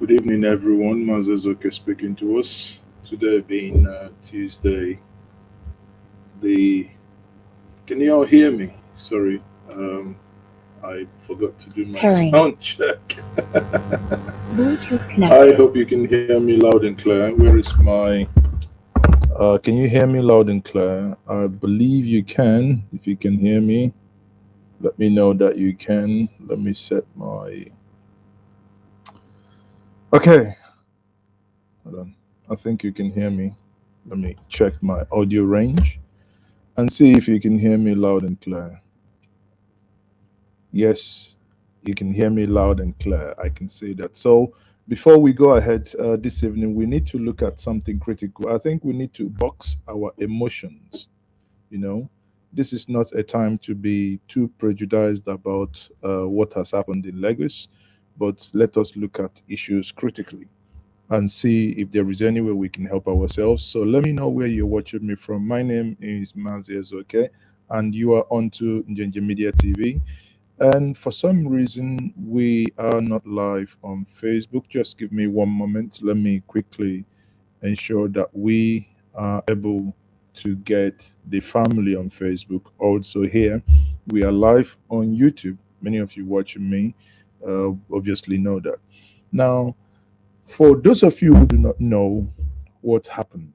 Good evening, everyone. Mazazoke speaking to us. Today being Tuesday, the can you all hear me? Sorry, I forgot to do my Pairing. sound check. Bluetooth I connected. hope you can hear me loud and clear. Where is my? Can you hear me loud and clear? I believe you can. If you can hear me, let me know that you can. Let me set my. Okay, hold on. I think you can hear me. Let me check my audio range and see if you can hear me loud and clear. Yes, you can hear me loud and clear. I can say that. So, before we go ahead this evening, we need to look at something critical. I think we need to box our emotions. You know, this is not a time to be too prejudiced about what has happened in Lagos, but let us look at issues critically and see if there is any way we can help ourselves. So let me know where you're watching me from. My name is Maziez, okay? And you are on to Njenje Media TV. And for some reason, we are not live on Facebook. Just give me one moment. Let me quickly ensure that we are able to get the family on Facebook also here. We are live on YouTube. Many of you watching me obviously know that. Now, for those of you who do not know what happened,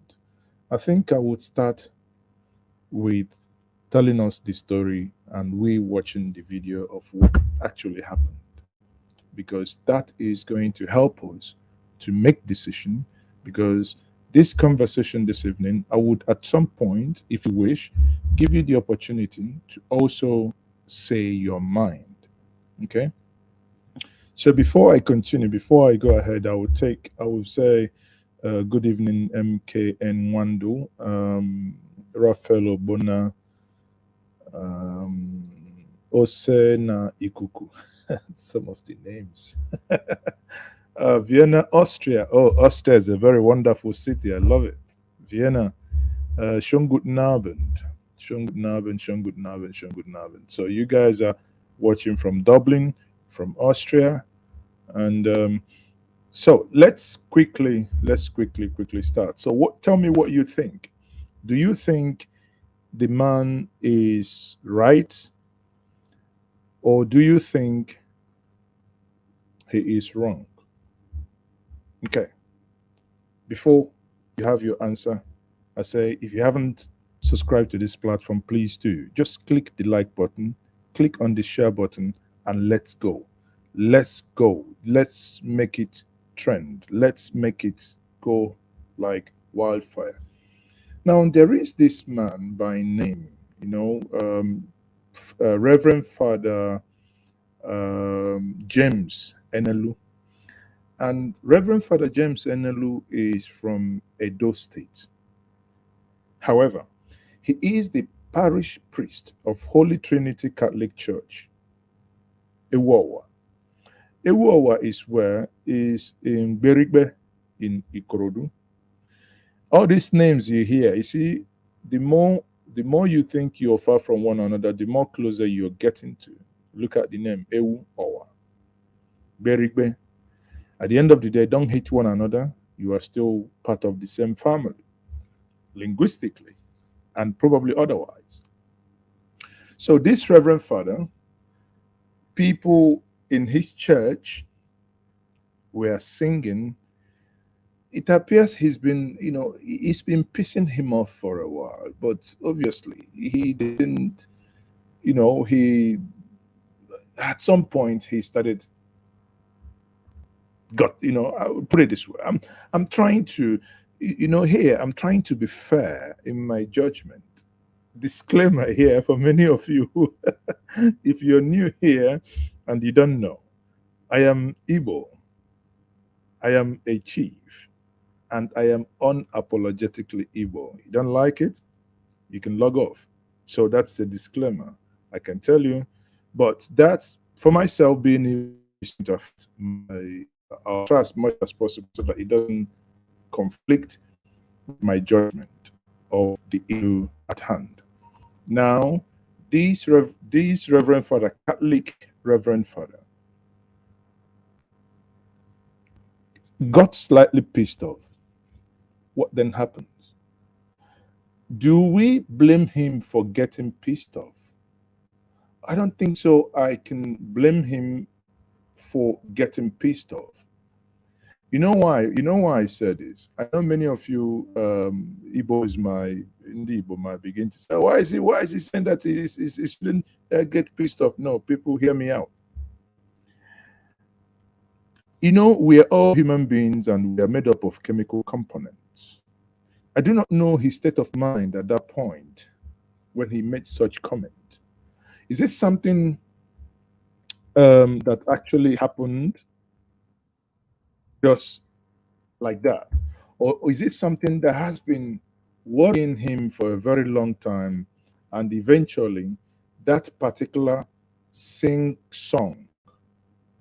I think I would start with telling us the story and we watching the video of what actually happened, because that is going to help us to make decision. Because this conversation this evening, I would at some point, if you wish, give you the opportunity to also say your mind. Okay. So before I continue, before I go ahead, I will say good evening, MKN Wandu, Rafael Obona, um, Osena Ikuku, some of the names. Vienna, Austria. Oh, Austria is a very wonderful city. I love it. Vienna. Schönen guten Abend. Schönen guten Abend, schönen guten Abend, schönen guten Abend. So you guys are watching from Dublin, from Austria. And so let's quickly start. So tell me what you think. Do you think the man is right, or do you think he is wrong? Okay. Before you have your answer, I say if you haven't subscribed to this platform, please do. Just click the like button, click on the share button, and let's go. Let's go. Let's make it trend. Let's make it go like wildfire. Now, there is this man by name, Reverend Father James Enelu. And Reverend Father James Enelu is from Edo State. However, he is the parish priest of Holy Trinity Catholic Church, Iwawa. Iwawa is in Berigbe in Ikorodu. All these names you hear, you see, the more you think you're far from one another, the more closer you're getting to. Look at the name Ewu Owa, Berigbe. At the end of the day, don't hate one another. You are still part of the same family, linguistically and probably otherwise. So this Reverend Father, people in his church were singing. It appears he's been pissing him off for a while, but obviously he didn't, he at some point he started got, I would put it this way. I'm trying to, here I'm trying to be fair in my judgment. Disclaimer here for many of you if you're new here and you don't know, I am Igbo. I am a chief, and I am unapologetically Igbo. You don't like it, you can log off. So that's a disclaimer. I can tell you, but that's for myself being Igbo is to affect my. I'll try as much as possible so that it doesn't conflict with my judgment of the issue at hand. Now, this Reverend Father, Catholic Reverend Father, got slightly pissed off. What then happens? Do we blame him for getting pissed off? I don't think so. I can blame him for getting pissed off. You know why? You know why I said this? I know many of you Igbo is my in the Igbo might begin to say, why is he saying that he shouldn't get pissed off? No, people hear me out. You know, we are all human beings and we are made up of chemical components. I do not know his state of mind at that point when he made such comment. Is this something that actually happened just like that? Or is it something that has been worrying him for a very long time and eventually that particular sing song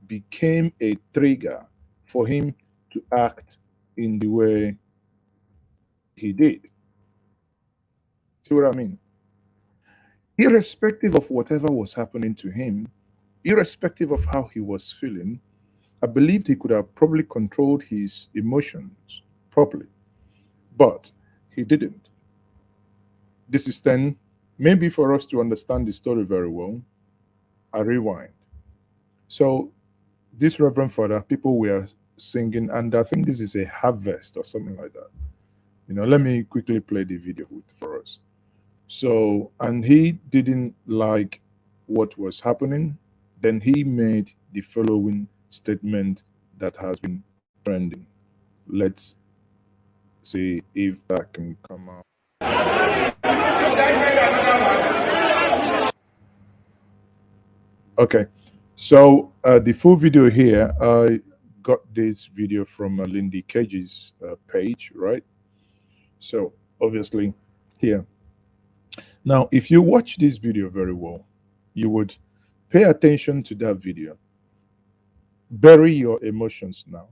became a trigger for him to act in the way he did? See what I mean? Irrespective of whatever was happening to him, irrespective of how he was feeling, I believed he could have probably controlled his emotions properly, but he didn't. This is then maybe for us to understand the story very well. I rewind. So, this Reverend Father, people were singing, and I think this is a harvest or something like that. You know, let me quickly play the video for us. So, and he didn't like what was happening. Then he made the following statement that has been trending. Let's see if that can come out. Okay, so the full video here, I got this video from Lindy Cage's page, right? So obviously here. Now, if you watch this video very well, you would pay attention to that video. Bury your emotions now.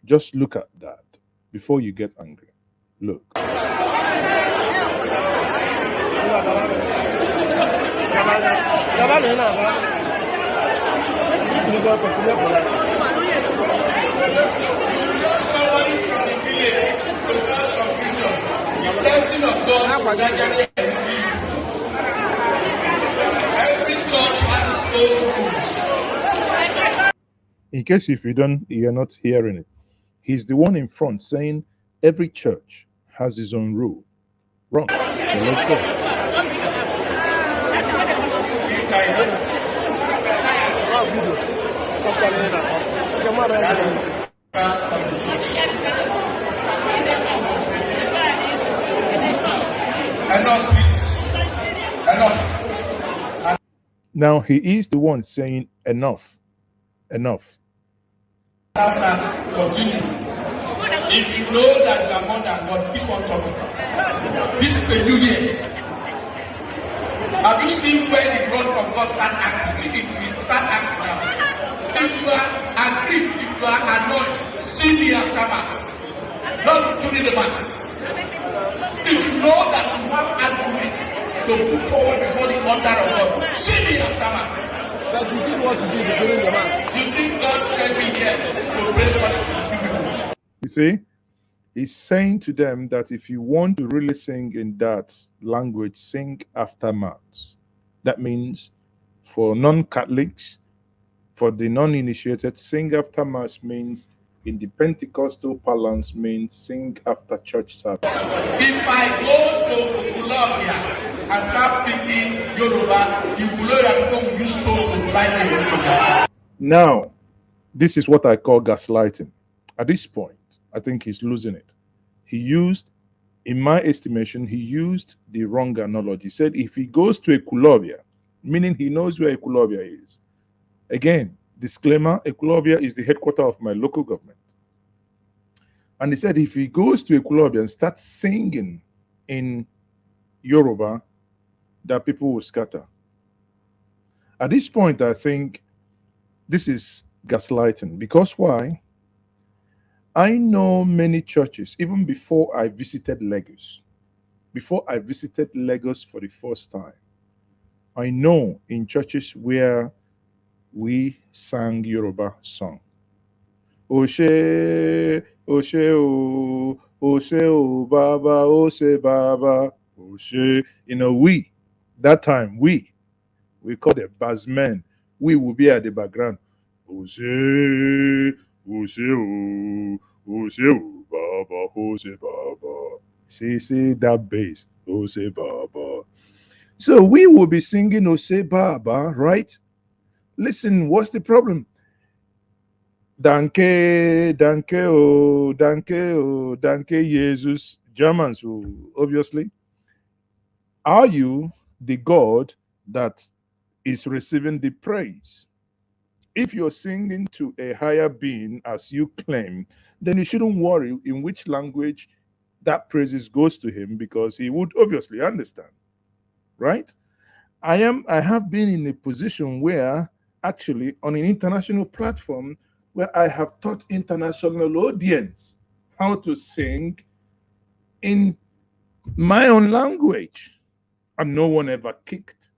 Just look at that before you get angry. Look. In case if you're not hearing it, he's the one in front saying every church has its own rule. Wrong. So let's go. Enough, please. Enough. Now he is the one saying enough. Enough. Continue. If you know that you are more than God, keep on talking. This is a new year. Have you seen where the God from God start acting? If you start acting now, if you are aggrieved, if you are annoyed, see me after mass. Not during the mass. If you know that you have arguments to put forward before the altar of God, see me after mass. But you did what you did during the mass. You think God sent me here to bring money to people? You see, he's saying to them that if you want to really sing in that language, sing after mass. That means for non-Catholics, for the non-initiated, sing after mass means in the Pentecostal parlance means sing after church service. If I go to Colombia and start speaking Yoruba, you will know that people will use stone to light me. Now, this is what I call gaslighting. At this point, I think he's losing it. He used, in my estimation, he used the wrong analogy. He said if he goes to a Ekulobia, meaning he knows where Ekulobia is. Again, disclaimer, Ekulobia is the headquarters of my local government. And he said if he goes to Ekulobia and starts singing in Yoruba, that people will scatter. At this point, I think this is gaslighting. Because why? I know many churches, even before I visited Lagos, for the first time, I know in churches where we sang Yoruba song. Oshe, Oshe, O, Oshe, O, Baba, Oshe, Baba, Oshe. That time, we call the bassmen. We will be at the background. Oshe, Oshe, O, Oshe, O, Baba, Oshe, Baba. See that bass. Oshe, Baba. So we will be singing Oshe, Baba, right? Listen, what's the problem? Danke, danke, Jesus. Germans, obviously. Are you the God that is receiving the praise? If you're singing to a higher being as you claim, then you shouldn't worry in which language that praises goes to him because he would obviously understand, right? I have been in a position where actually on an international platform where I have taught international audience how to sing in my own language and no one ever kicked.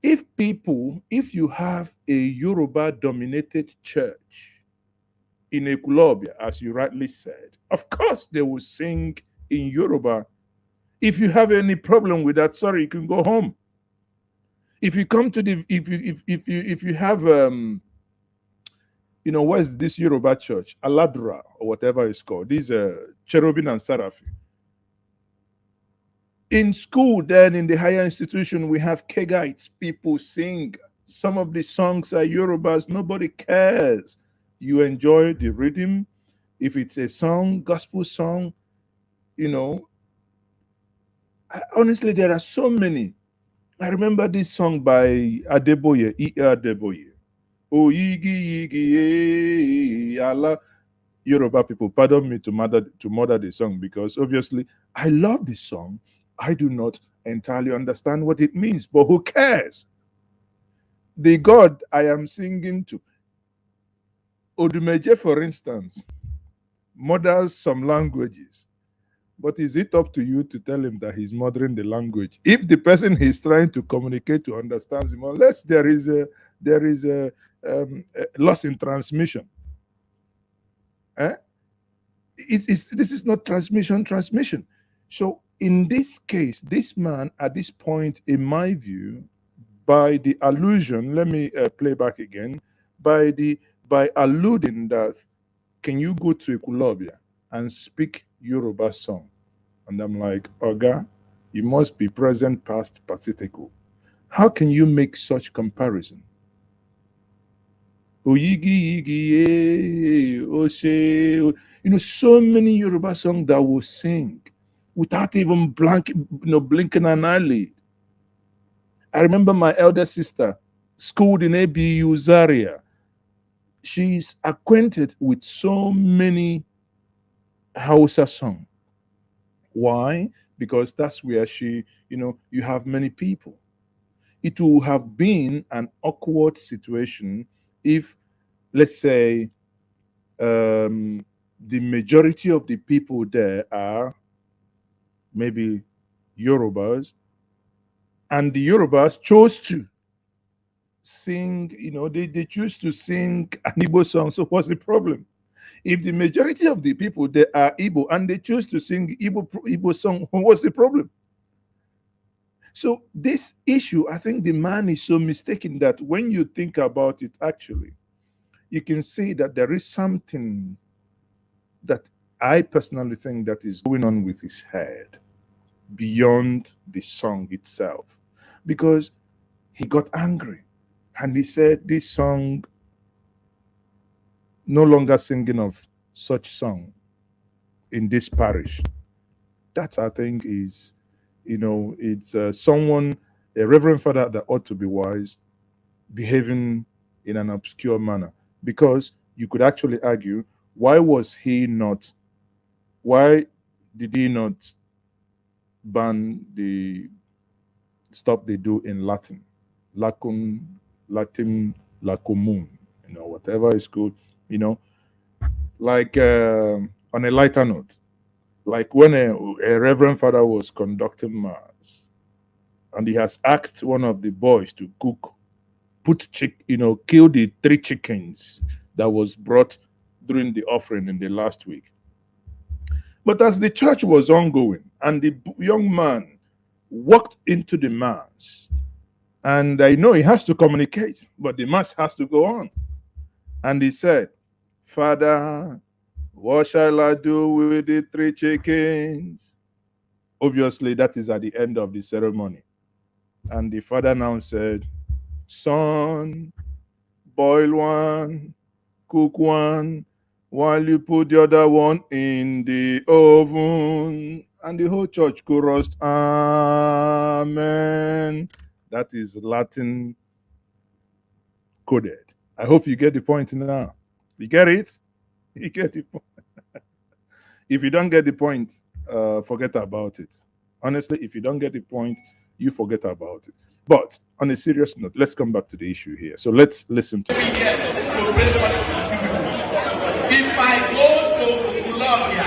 If you have a Yoruba dominated church in Ekulobia, as you rightly said, of course they will sing in Yoruba. If you have any problem with that, sorry, you can go home. If you come to the if you have where's this Yoruba church, Aladra or whatever it's called, these cherubim and seraphim. In school, then in the higher institution, we have Kegites. People sing. Some of the songs are Yorubas. Nobody cares. You enjoy the rhythm. If it's a song, gospel song, you know, honestly, there are so many. I remember this song by Adeboye, E.R. Adeboye. Oh, yigi yigi, Allah. Yoruba people, pardon me to murder the song because obviously I love this song. I do not entirely understand what it means, but who cares? The God I am singing to, Odumeje, for instance, murders some languages. But is it up to you to tell him that he's murdering the language? If the person he's trying to communicate to understands him, unless there is a loss in transmission, eh? This is not transmission. So in this case, this man at this point, in my view, by the allusion, let me play back again, by alluding that, can you go to Ekulobia and speak Yoruba song? And I'm like, Oga, you must be present past participle. How can you make such comparison? Oyigi yigi ose. So many Yoruba songs that will sing without even blinking an eyelid. I remember my elder sister, schooled in ABU Zaria. She's acquainted with so many Hausa songs. Why? Because that's where you have many people. It will have been an awkward situation if, let's say, the majority of the people there are maybe Yorubas, and the Yorubas chose to sing, they choose to sing an Igbo song. So what's the problem? If the majority of the people there are Igbo and they choose to sing Igbo song, what's the problem? So this issue, I think the man is so mistaken that when you think about it, actually, you can see that there is something that I personally think that is going on with his head beyond the song itself. Because he got angry and he said, this song no longer singing of such song in this parish. That I think is, it's someone, a reverend father that ought to be wise, behaving in an obscure manner. Because you could actually argue, why did he not ban the stuff they do in Latin? Lacum, Latin, lacumum, whatever is good, you know, like on a lighter note, like when a reverend father was conducting mass and he has asked one of the boys to kill the three chickens that was brought during the offering in the last week. But as the church was ongoing and the young man walked into the mass, and I know he has to communicate, but the mass has to go on. And he said, Father, what shall I do with the three chickens? Obviously, that is at the end of the ceremony. And the father now said, Son, boil one, cook one, while you put the other one in the oven. And the whole church chorused, Amen. That is Latin coded. I hope you get the point now. You get it? You get the point. If you don't get the point, forget about it. Honestly, if you don't get the point, you forget about it. But on a serious note, let's come back to the issue here. So let's listen to it. If I go to Colombia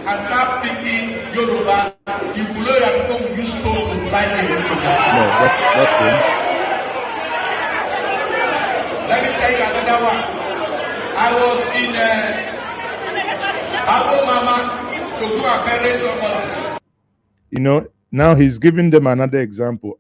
and start speaking Yoruba, you will know that people will use stone to drive me away from that. No, that's him. Let me tell you another one. I was in Abo Mama to go and bury somebody. You know, now he's giving them another example.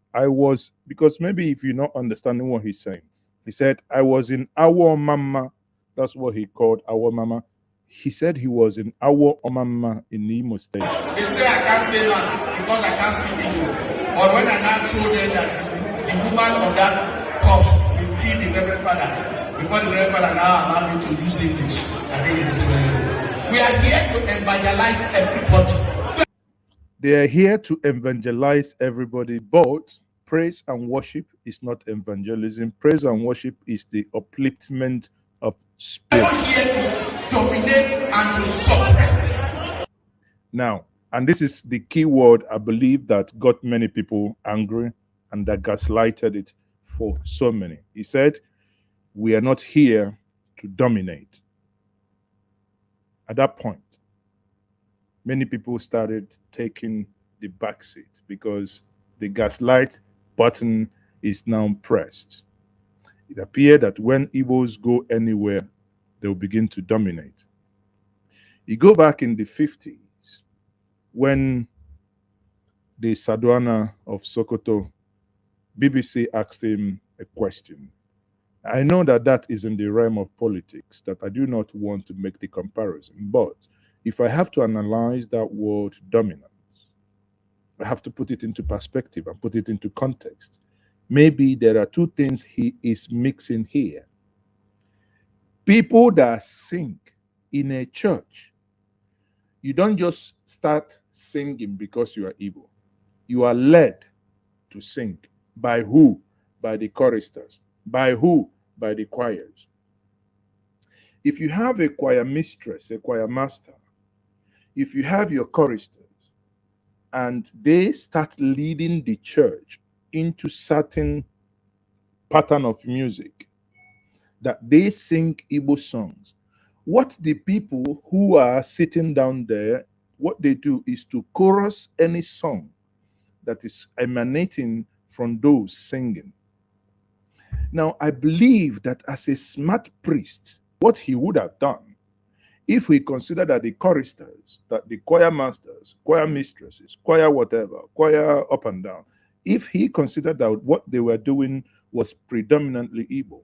Because maybe if you're not understanding what he's saying, he said, I was in our mama. That's what he called our mama. He said he was in our mama in Imo State. They say I can't say mass because I can't speak Igbo. But when I now told them that the woman of that corpse will kill the Reverend Father, before the Reverend Father now allowed me to use English, I think we are here to evangelize everybody. They are here to evangelize everybody, but praise and worship is not evangelism. Praise and worship is the upliftment of spirit. We are here to dominate and to suppress. Now, and this is the key word I believe that got many people angry and that gaslighted it for so many. He said, we are not here to dominate. At that point, many people started taking the back seat because the gaslight button is now pressed. It appeared that when Igbos go anywhere, they'll begin to dominate. You go back in the 50s when the Saduana of Sokoto, BBC asked him a question. I know that that is in the realm of politics, that I do not want to make the comparison, but if I have to analyze that word dominance, I have to put it into perspective and put it into context. Maybe there are two things he is mixing here. People that sing in a church, you don't just start singing because you are Igbo. You are led to sing. By who? By the choristers. By who? By the choirs. If you have a choir mistress, a choir master, if you have your choristers, and they start leading the church into certain pattern of music, that they sing Igbo songs, what the people who are sitting down there, what they do is to chorus any song that is emanating from those singing. Now, I believe that as a smart priest, what he would have done, if we consider that the choristers, that the choir masters, choir mistresses, choir whatever, choir up and down, if he considered that what they were doing was predominantly Igbo,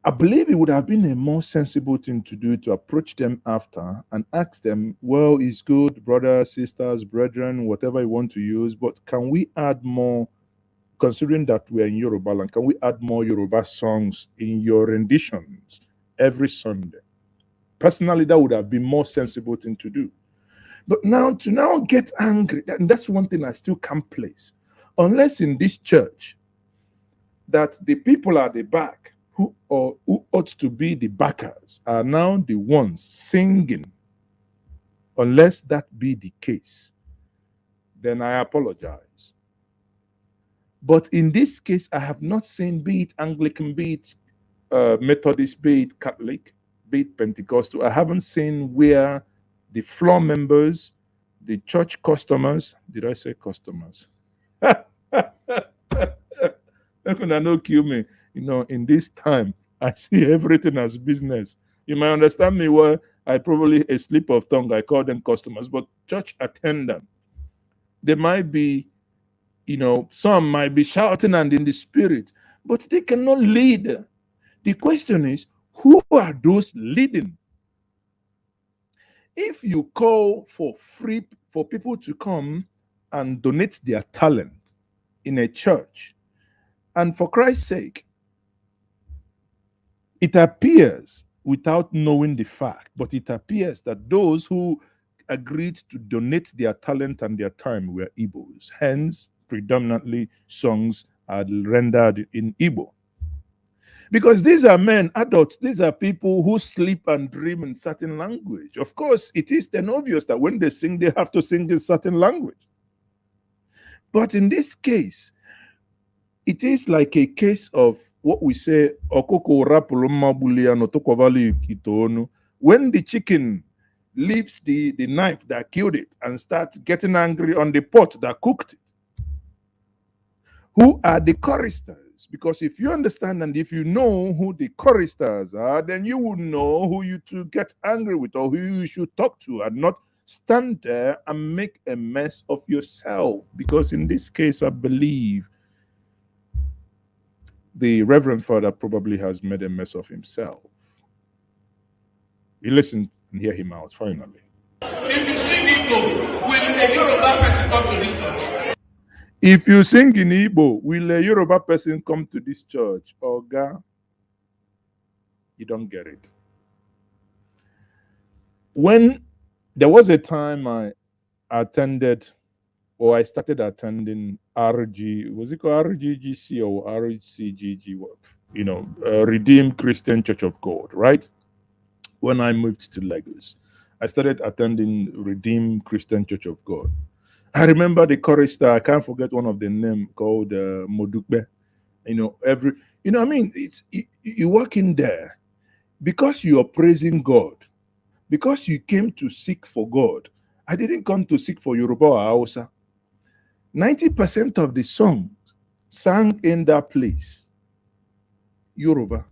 I believe it would have been a more sensible thing to do to approach them after and ask them, well, it's good, brothers, sisters, brethren, whatever you want to use, but can we add more, considering that we're in Yoruba land, can we add more Yoruba songs in your renditions every Sunday? Personally, that would have been more sensible thing to do. But now to now get angry, and that's one thing I still can't place. Unless in this church that the people at the back who ought to be the backers are now the ones singing. Unless that be the case, then I apologize. But in this case, I have not seen, be it Anglican, be it Methodist, be it Catholic, be it Pentecostal, I haven't seen where the floor members, the church customers, did I say customers? They're gonna no kill me. You know, in this time, I see everything as business. You might understand me where I probably a slip of tongue, I call them customers, but church attendant. They might be, some might be shouting and in the spirit, but they cannot lead. The question is, who are those leading? If you call for free for people to come and donate their talent in a church, and for Christ's sake, it appears without knowing the fact, but it appears that those who agreed to donate their talent and their time were Igbos. Hence, predominantly songs are rendered in Igbo. Because these are men, adults, these are people who sleep and dream in certain language. Of course, it is then obvious that when they sing, they have to sing in certain language. But in this case, it is like a case of what we say, when the chicken leaves the knife that killed it and starts getting angry on the pot that cooked it. Who are the choristers? Because if you understand and if you know who the choristers are, then you would know who you to get angry with or who you should talk to and not stand there and make a mess of yourself. Because in this case, I believe the Reverend Father probably has made a mess of himself. You listen and hear him out finally. If you sing Igbo, will a Yoruba person come to this church? If you sing in Igbo, will a Yoruba person come to this church? Oga, you don't get it. When there was a time I attended or I started attending RG, was it called RGGC or RCGG? Redeemed Christian Church of God, right? When I moved to Lagos, I started attending Redeemed Christian Church of God. I remember the chorister, I can't forget one of the name called Modukbe. You walk in there because you are praising God, because you came to seek for God. I didn't come to seek for Yoruba or Hausa. 90% of the songs sang in that place, Yoruba.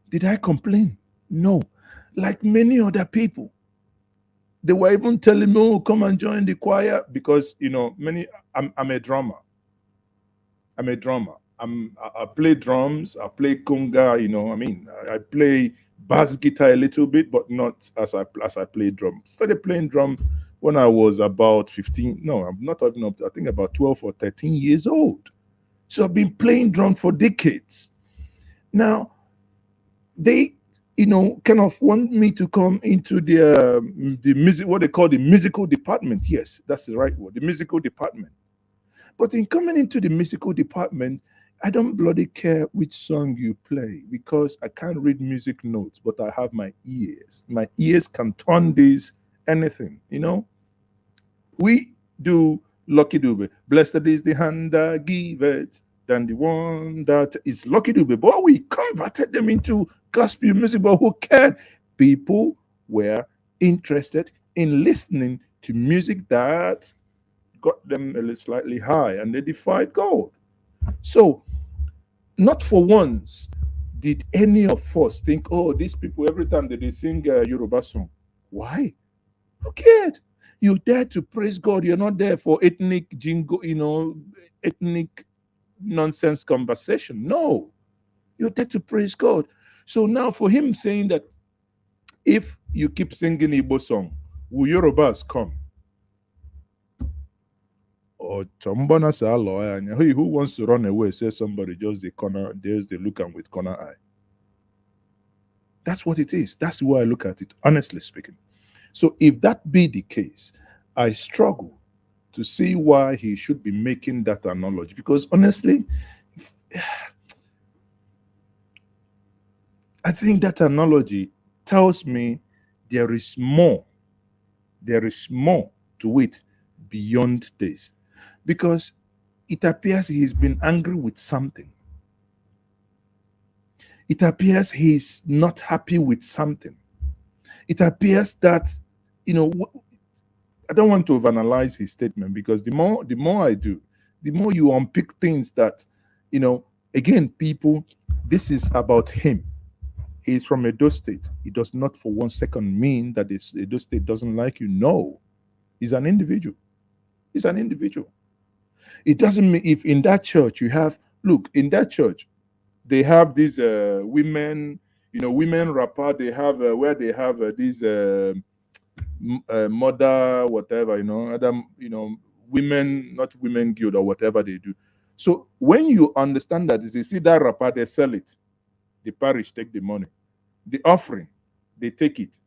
Did I complain? No. Like many other people, they were even telling me, "Oh, come and join the choir," because I'm a drummer. I'm a drummer. I play drums. I play conga. I play bass guitar a little bit, but not as I play drum. Started playing drum when I was about 15. No, I'm not talking up. I think about 12 or 13 years old. So I've been playing drum for decades. Now, they kind of want me to come into the music, what they call the musical department. Yes, that's the right word, the musical department. But in coming into the musical department, I don't bloody care which song you play because I can't read music notes, but I have my ears. My ears can turn this anything, We do Lucky Dube. Blessed is the hand that giveth than the one that is Lucky Dube. But we converted them into gospel music, but who cared? People were interested in listening to music that got them a little slightly high and they defied God. So, not for once did any of us think, oh, these people, every time that they sing a Yoruba song, why? Who cared? You're there to praise God. You're not there for ethnic jingo, ethnic nonsense conversation. No, you're there to praise God. So now for him saying that if you keep singing Igbo song, will Yorubas come? Or Chombana say who wants to run away, say somebody just the corner, there's the look and with corner eye. That's what it is. That's the way I look at it, honestly speaking. So if that be the case, I struggle to see why he should be making that analogy. Because honestly, I think that analogy tells me there is more to it beyond this. Because it appears he's been angry with something. It appears he's not happy with something. It appears that, I don't want to overanalyze his statement because the more I do, the more you unpick things that, again, people, this is about him. He's from Edo State. It does not for one second mean that this Edo State doesn't like you. No, he's an individual. He's an individual. It doesn't mean if in that church you have, look, in that church, they have these women, women rapper, they have where they have these mother, whatever, other, women, not women guild or whatever they do. So when you understand that, is you see that rapper, they sell it. The parish take the money. The offering, they take it.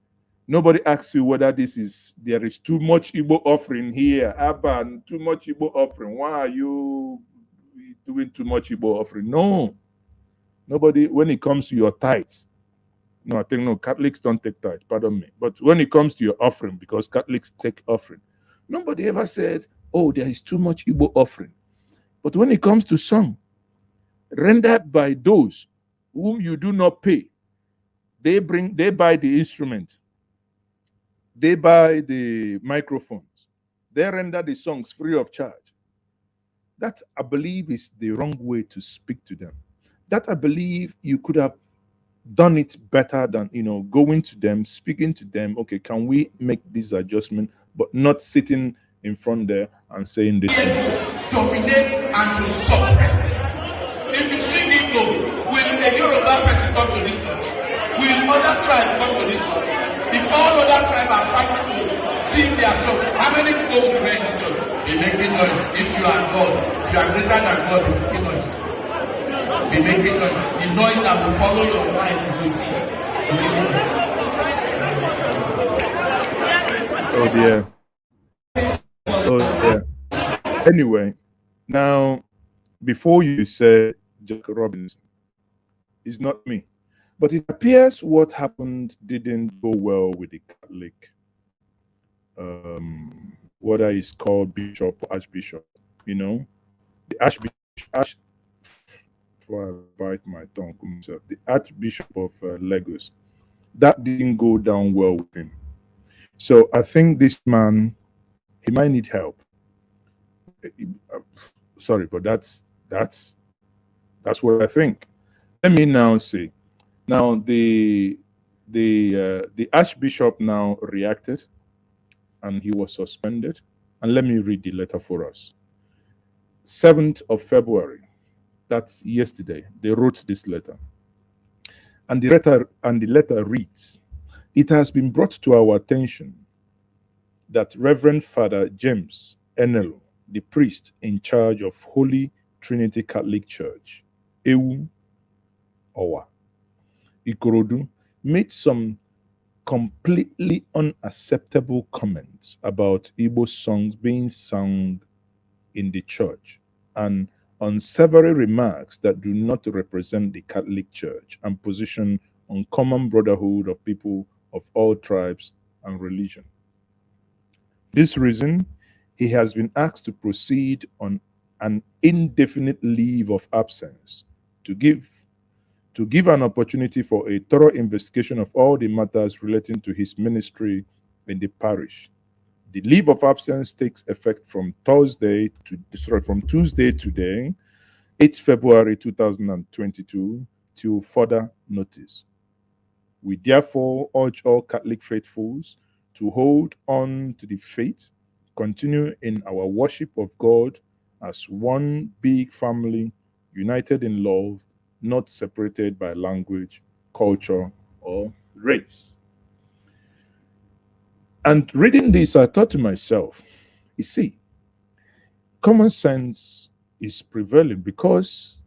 Nobody asks you whether there is too much Igbo offering here. Abba, too much Igbo offering. Why are you doing too much Igbo offering? No. Nobody, when it comes to your tithes, no, I think no, Catholics don't take tithes, pardon me. But when it comes to your offering, because Catholics take offering, nobody ever says, oh, there is too much Igbo offering. But when it comes to song, rendered by those whom you do not pay, they buy the instrument, they buy the microphones, they render the songs free of charge. That, I believe, is the wrong way to speak to them. That, I believe, you could have done it better than going to them, speaking to them. Okay, can we make this adjustment? But not sitting in front there and saying this thing. Dominate and to suppress. If you sing Igbo, will a Yoruba person come to this church? Will other tribe come to this church? If all other tribes are fighting to sing their song, how many people will be in this church? Be making noise. If you are God, if you are greater than God, be making noise. Be making noise. The noise that will follow your life, you will see. Be making noise. Oh dear. Oh dear. Anyway, now before you said Jack Robinson, it's not me. But it appears what happened didn't go well with the Catholic, whether it's called bishop or archbishop. The archbishop, before I bite my tongue, the archbishop of Lagos, that didn't go down well with him. So I think this man, he might need help. Sorry, but that's what I think. Let me now say. Now the archbishop now reacted, and he was suspended. And let me read the letter for us. 7th of February, that's yesterday. They wrote this letter, and the letter reads: "It has been brought to our attention that Reverend Father James Enelo, the priest in charge of Holy Trinity Catholic Church, Ewu Owa, Ikorodu, made some completely unacceptable comments about Igbo songs being sung in the church and on several remarks that do not represent the Catholic Church and position on common brotherhood of people of all tribes and religion. For this reason, he has been asked to proceed on an indefinite leave of absence to give an opportunity for a thorough investigation of all the matters relating to his ministry in the parish. The leave of absence takes effect from Tuesday today, 8th February 2022, till further notice. We therefore urge all Catholic faithfuls to hold on to the faith, continue in our worship of God as one big family, united in love, not separated by language, culture, or race." And reading this, I thought to myself, you see, common sense is prevailing, because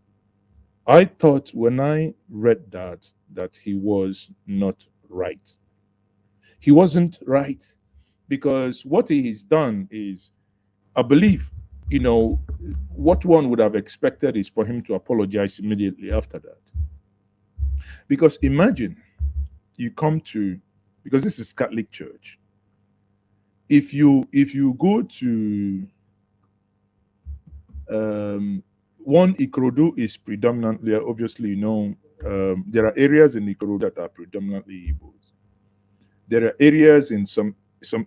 I thought when I read that he was not right. He wasn't right, because what he has done is, I believe, what one would have expected is for him to apologize immediately after that. Because imagine you come to, because this is Catholic Church. If you go to one, Ikorodu is predominantly, obviously, there are areas in Ikorodu that are predominantly Igbos. There are areas in some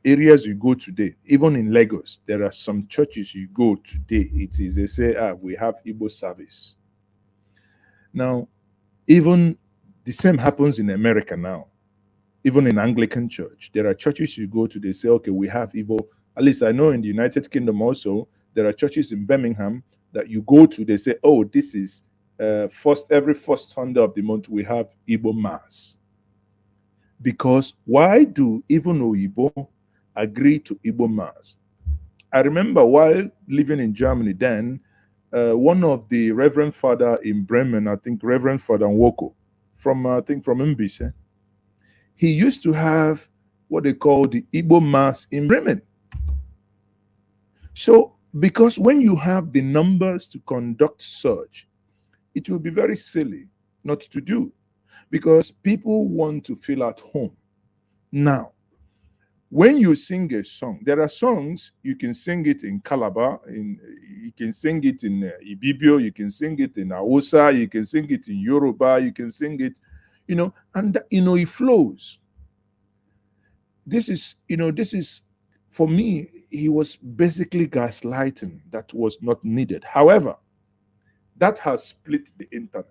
areas you go today, even in Lagos, there are some churches you go today. They say, we have Igbo service. Now, even The same happens in America now. Even in Anglican church, there are churches you go to, they say, okay, we have Igbo. At least I know in the United Kingdom also, there are churches in Birmingham that you go to, they say, oh, this is every first Sunday of the month we have Igbo Mass. Because why do even Igbo agree to Igbo Mass? I remember while living in Germany then, one of the Reverend Father in Bremen, I think Reverend Father Nwoko, from I think from Mbise, he used to have what they call the Igbo Mass in Bremen. So, because when you have the numbers to conduct search, it will be very silly not to do, because people want to feel at home. Now, when you sing a song, there are songs you can sing it in Calabar, you can sing it in Ibibio, you can sing it in Hausa, you can sing it in Yoruba, you can sing it, and it flows. This is for me, he was basically gaslighting that was not needed. However, that has split the internet.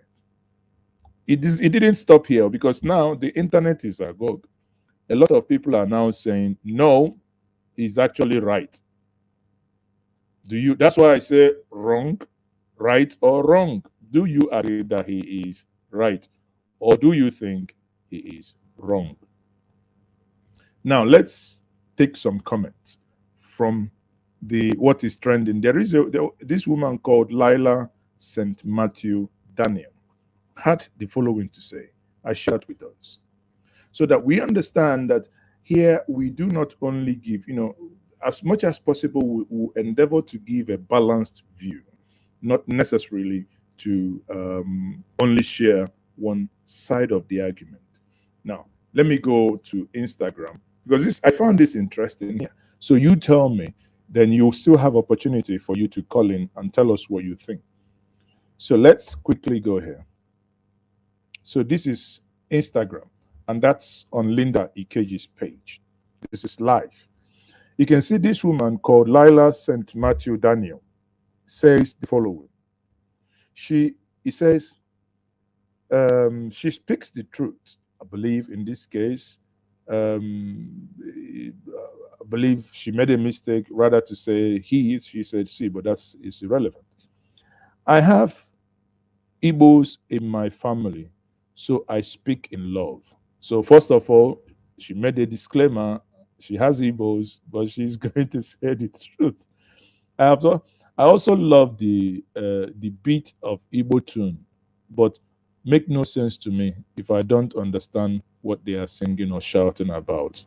It didn't stop here, because now the internet is agog. A lot of people are now saying, no, he's actually right. That's why I say wrong, right or wrong. Do you agree that he is right? Or do you think he is wrong? Now let's take some comments from the what is trending. This woman called Lila St. Matthew Daniel had the following to say. I shared with us, so that we understand that here we do not only give, as much as possible, we endeavor to give a balanced view, not necessarily to only share one side of the argument. Now, let me go to Instagram, because I found this interesting here. So you tell me, then you'll still have opportunity for you to call in and tell us what you think. So let's quickly go here. So this is Instagram, and that's on Linda Ikeji's page. This is live. You can see this woman called Lila St. Matthew Daniel says the following. She says, she speaks the truth. I believe in this case, I believe she made a mistake rather to say he. She said she, but is irrelevant. I have Igbos in my family, so I speak in love. So first of all, she made a disclaimer. She has Igbos, but she's going to say the truth. I also love the beat of Igbo tune, but make no sense to me if I don't understand what they are singing or shouting about.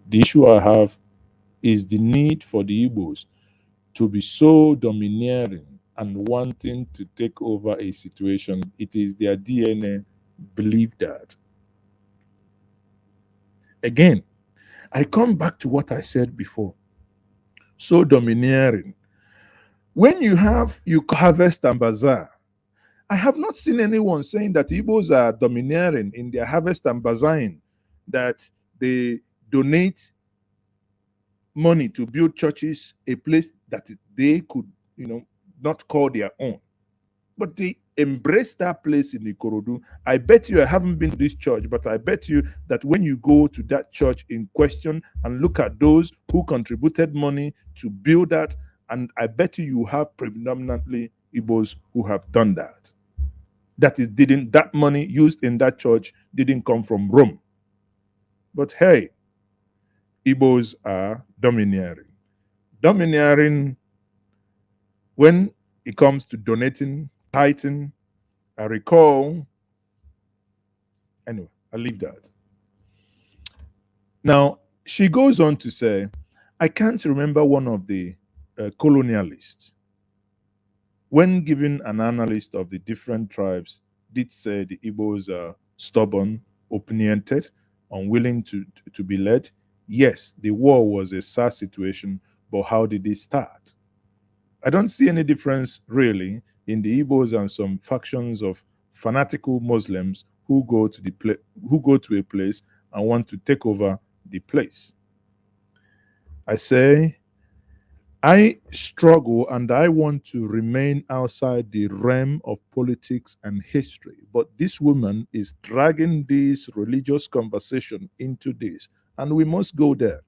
The issue I have is the need for the Igbos to be so domineering and wanting to take over a situation. It is their DNA. Believe that. Again, I come back to what I said before. So domineering. When you harvest and bazaar, I have not seen anyone saying that Igbos are domineering in their harvest and bazaar, that they donate money to build churches, a place that they could, not call their own. But they embrace that place in Ikorodu. I bet you, I haven't been to this church, but I bet you that when you go to that church in question and look at those who contributed money to build that, and I bet you have predominantly Igbos who have done that. That money used in that church didn't come from Rome. But hey, Igbos are domineering. Domineering when it comes to donating, tithing. I recall, anyway, I'll leave that. Now, she goes on to say, I can't remember one of the colonialists, when giving an analyst of the different tribes, did say the Igbos are stubborn, opinionated, unwilling to be led. Yes, the war was a sad situation, but how did it start? I don't see any difference really in the Igbos and some factions of fanatical Muslims who go to a place and want to take over the place. I say I struggle and I want to remain outside the realm of politics and history. But this woman is dragging this religious conversation into this, and we must go there.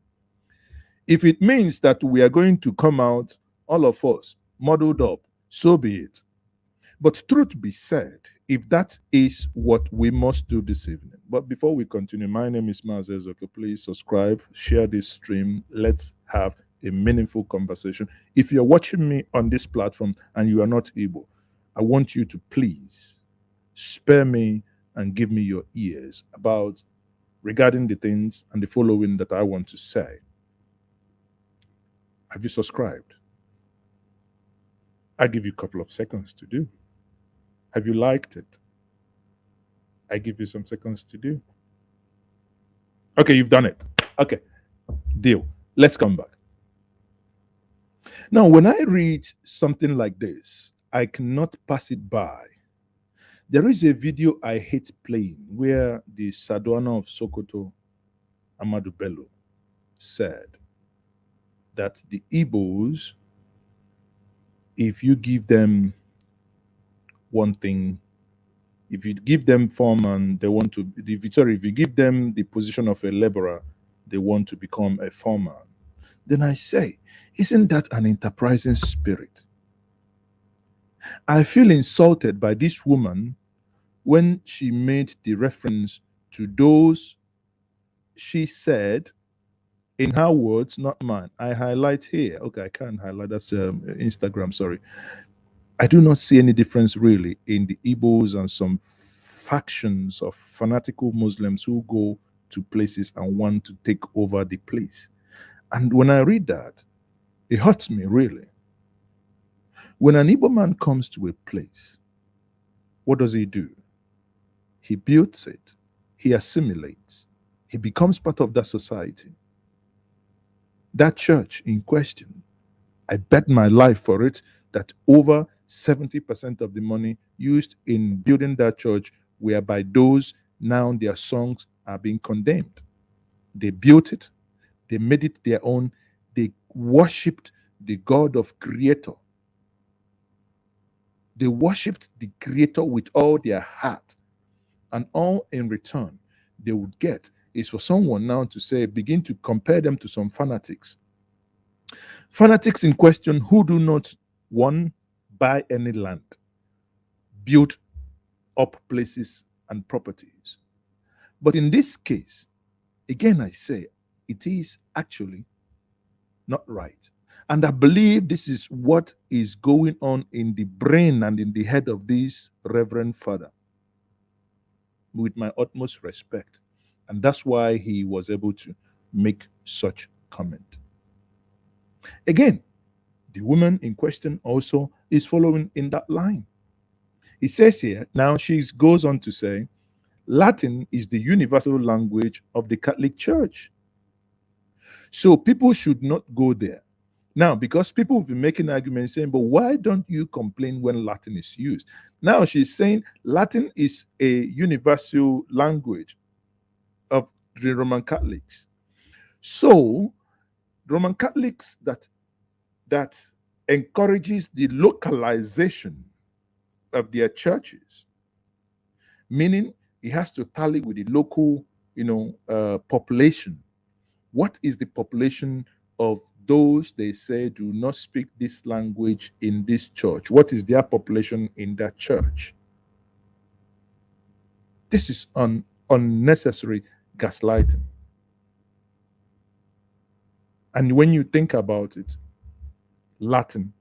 If it means that we are going to come out, all of us, muddled up, so be it. But truth be said, if that is what we must do this evening. But before we continue, my name is Mazes. Okay, please subscribe, share this stream. Let's have a meaningful conversation. If you're watching me on this platform and you are not able, I want you to please spare me and give me your ears about regarding the things and the following that I want to say. Have you subscribed? I give you a couple of seconds to do. Have you liked it? I give you some seconds to do. Okay, you've done it. Okay, deal. Let's come back. Now, when I read something like this, I cannot pass it by. There is a video I hate playing where the Sadwana of Sokoto, Amadou Bello, said that the Igbos, if you give them one thing, if you give them foreman, they want to, if you give them the position of a laborer, they want to become a foreman. Then I say, isn't that an enterprising spirit? I feel insulted by this woman when she made the reference to those she said, in her words, not mine. I highlight here. Okay, I can't highlight. That's Instagram. Sorry. I do not see any difference really in the Igbos and some factions of fanatical Muslims who go to places and want to take over the place. And when I read that, it hurts me really. When an Igbo man comes to a place, what does he do? He builds it, he assimilates, he becomes part of that society. That church in question, I bet my life for it that over 70% of the money used in building that church were by those now their songs are being condemned. They built it, they made it their own, they worshipped the God of Creator. They worshipped the Creator with all their heart, and all in return they would get is for someone now to say, begin to compare them to some fanatics. Fanatics in question who do not, one, buy any land, build up places and properties. But in this case, again, I say it is actually not right. And I believe this is what is going on in the brain and in the head of this Reverend Father, with my utmost respect. And that's why he was able to make such comment. Again, the woman in question also is following in that line. He says here, now she goes on to say, Latin is the universal language of the Catholic Church. So people should not go there. Now, because people will be making arguments saying, but why don't you complain when Latin is used? Now she's saying Latin is a universal language of the Roman Catholics. So Roman Catholics that encourages the localization of their churches, meaning it has to tally with the local, population. What is the population of those they say do not speak this language in this church? What is their population in that church? This is unnecessary gaslighting. And when you think about it, Latin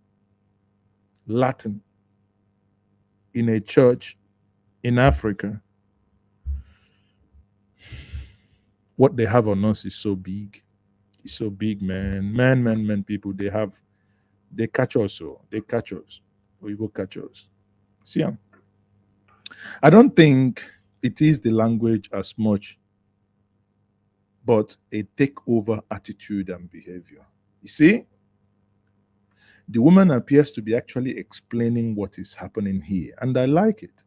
in a church in Africa, what they have on us is so big. It's so big, man. Man, people, they catch us, so they catch us. We will catch us. See, I don't think it is the language as much, but a takeover attitude and behavior. You see, the woman appears to be actually explaining what is happening here, and I like it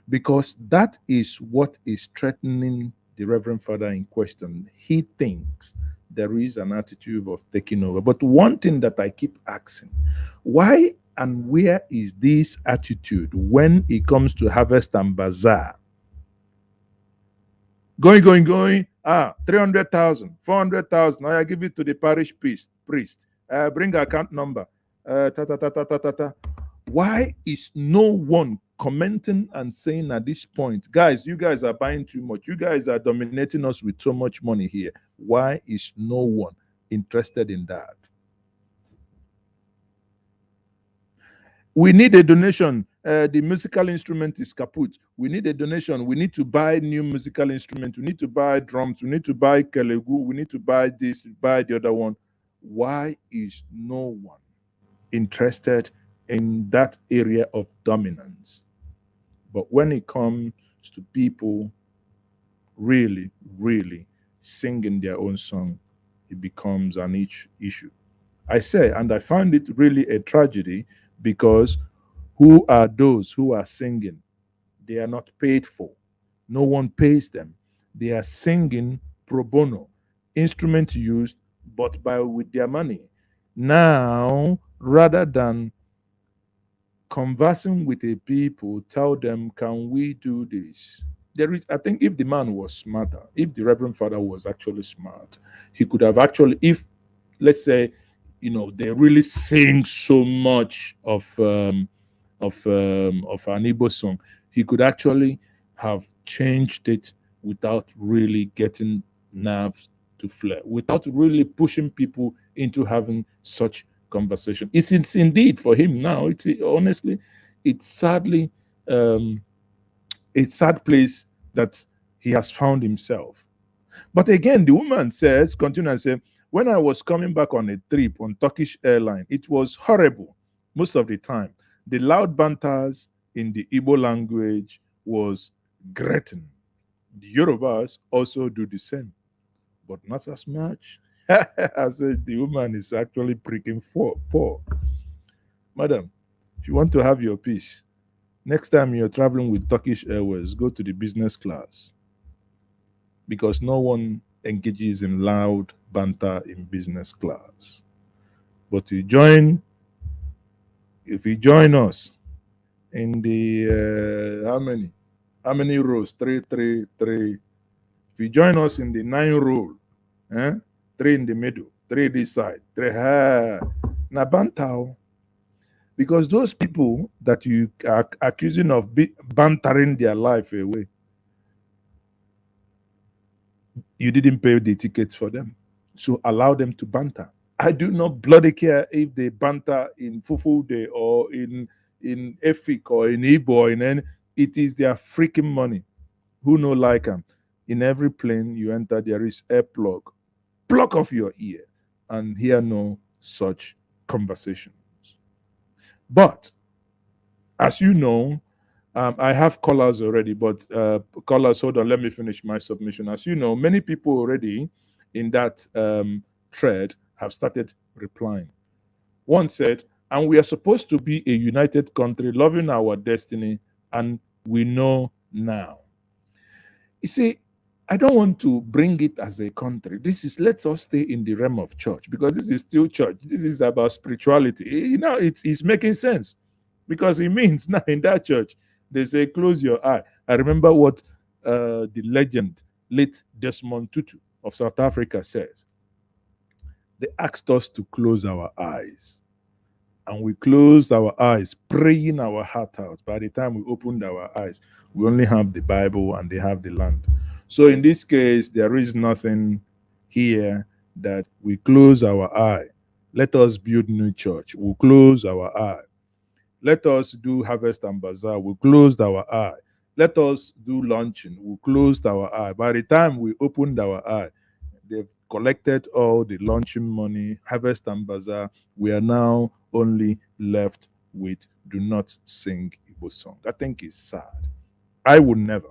because that is what is threatening the Reverend Father in question. He thinks there is an attitude of taking over. But one thing that I keep asking, why and where is this attitude when it comes to harvest and bazaar? Going. 300,000, 400,000. I give it to the parish priest. Bring account number. Ta, ta, ta, ta, ta, ta, ta. Why is no one commenting and saying at this point, guys, you guys are buying too much. You guys are dominating us with so much money here. Why is no one interested in that? We need a donation. The musical instrument is kaput. We need a donation. We need to buy new musical instruments. We need to buy drums. We need to buy kelegu. We need to buy this, buy the other one. Why is no one interested in that area of dominance? But when it comes to people really, really singing their own song, it becomes an issue. I say, and I find it really a tragedy because who are those who are singing? They are not paid for. No one pays them. They are singing pro bono, instrument used, but by with their money. Now, rather than conversing with a people, tell them, can we do this? There is, I think, if the man was smarter, if the Reverend Father was actually smart, he could have actually, if let's say, they really sing so much of an Igbo song, he could actually have changed it without really getting nerves to flare, without really pushing people into having such conversation. It's indeed for him now. It's honestly, it's sadly a sad place that he has found himself. But again, the woman says, continue and say, when I was coming back on a trip on Turkish airline, it was horrible most of the time. The loud banters in the Igbo language was grating. The Yorubas also do the same, but not as much. I said the woman is actually pricking for poor. Madam, if you want to have your peace, next time you're traveling with Turkish Airways, go to the business class because no one engages in loud banter in business class. But if you join us in the how many rows? Three, three, three. If you join us in the 9 row, eh? Three in the middle, three this side, three na banter. Because those people that you are accusing of bantering their life away, you didn't pay the tickets for them. So allow them to banter. I do not bloody care if they banter in Fufude or in Efik or in Igbo or in any. It is their freaking money. Who no like them? In every plane you enter, there is air plug. Pluck off your ear and hear no such conversations. But as you know, I have callers already, but callers, hold on, let me finish my submission. As you know, many people already in that thread have started replying. One said, and we are supposed to be a united country, loving our destiny, and we know now. You see, I don't want to bring it as a country. This is, let us stay in the realm of church because this is still church. This is about spirituality. It's making sense because it means now in that church, they say, close your eye. I remember what the legend, late Desmond Tutu of South Africa says. They asked us to close our eyes. And we closed our eyes, praying our heart out. By the time we opened our eyes, we only have the Bible and they have the land. So in this case, there is nothing here that we close our eye. Let us build new church. We'll close our eye. Let us do harvest and bazaar. We closed our eye. Let us do launching. We closed our eye. By the time we opened our eye, they've collected all the launching money, harvest and bazaar. We are now only left with do not sing Igbo song. I think it's sad. I would never,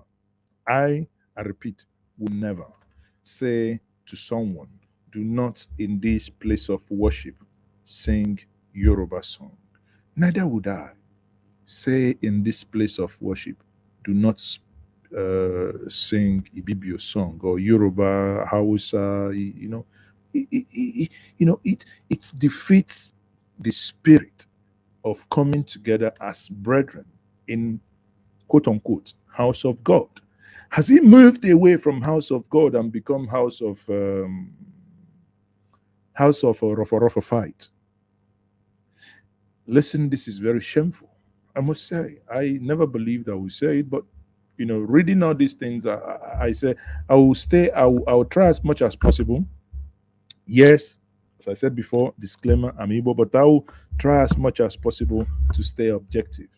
I repeat, would never say to someone, do not in this place of worship sing Yoruba song. Neither would I say in this place of worship, do not sing Ibibio song or Yoruba, Hausa, it defeats the spirit of coming together as brethren in quote unquote house of God. Has he moved away from house of God and become house of a rough fight? Listen, this is very shameful. I must say, I never believed I would say it, but reading all these things, I say I will stay. I will try as much as possible. Yes, as I said before, disclaimer: I'm Igbo, but I will try as much as possible to stay objective.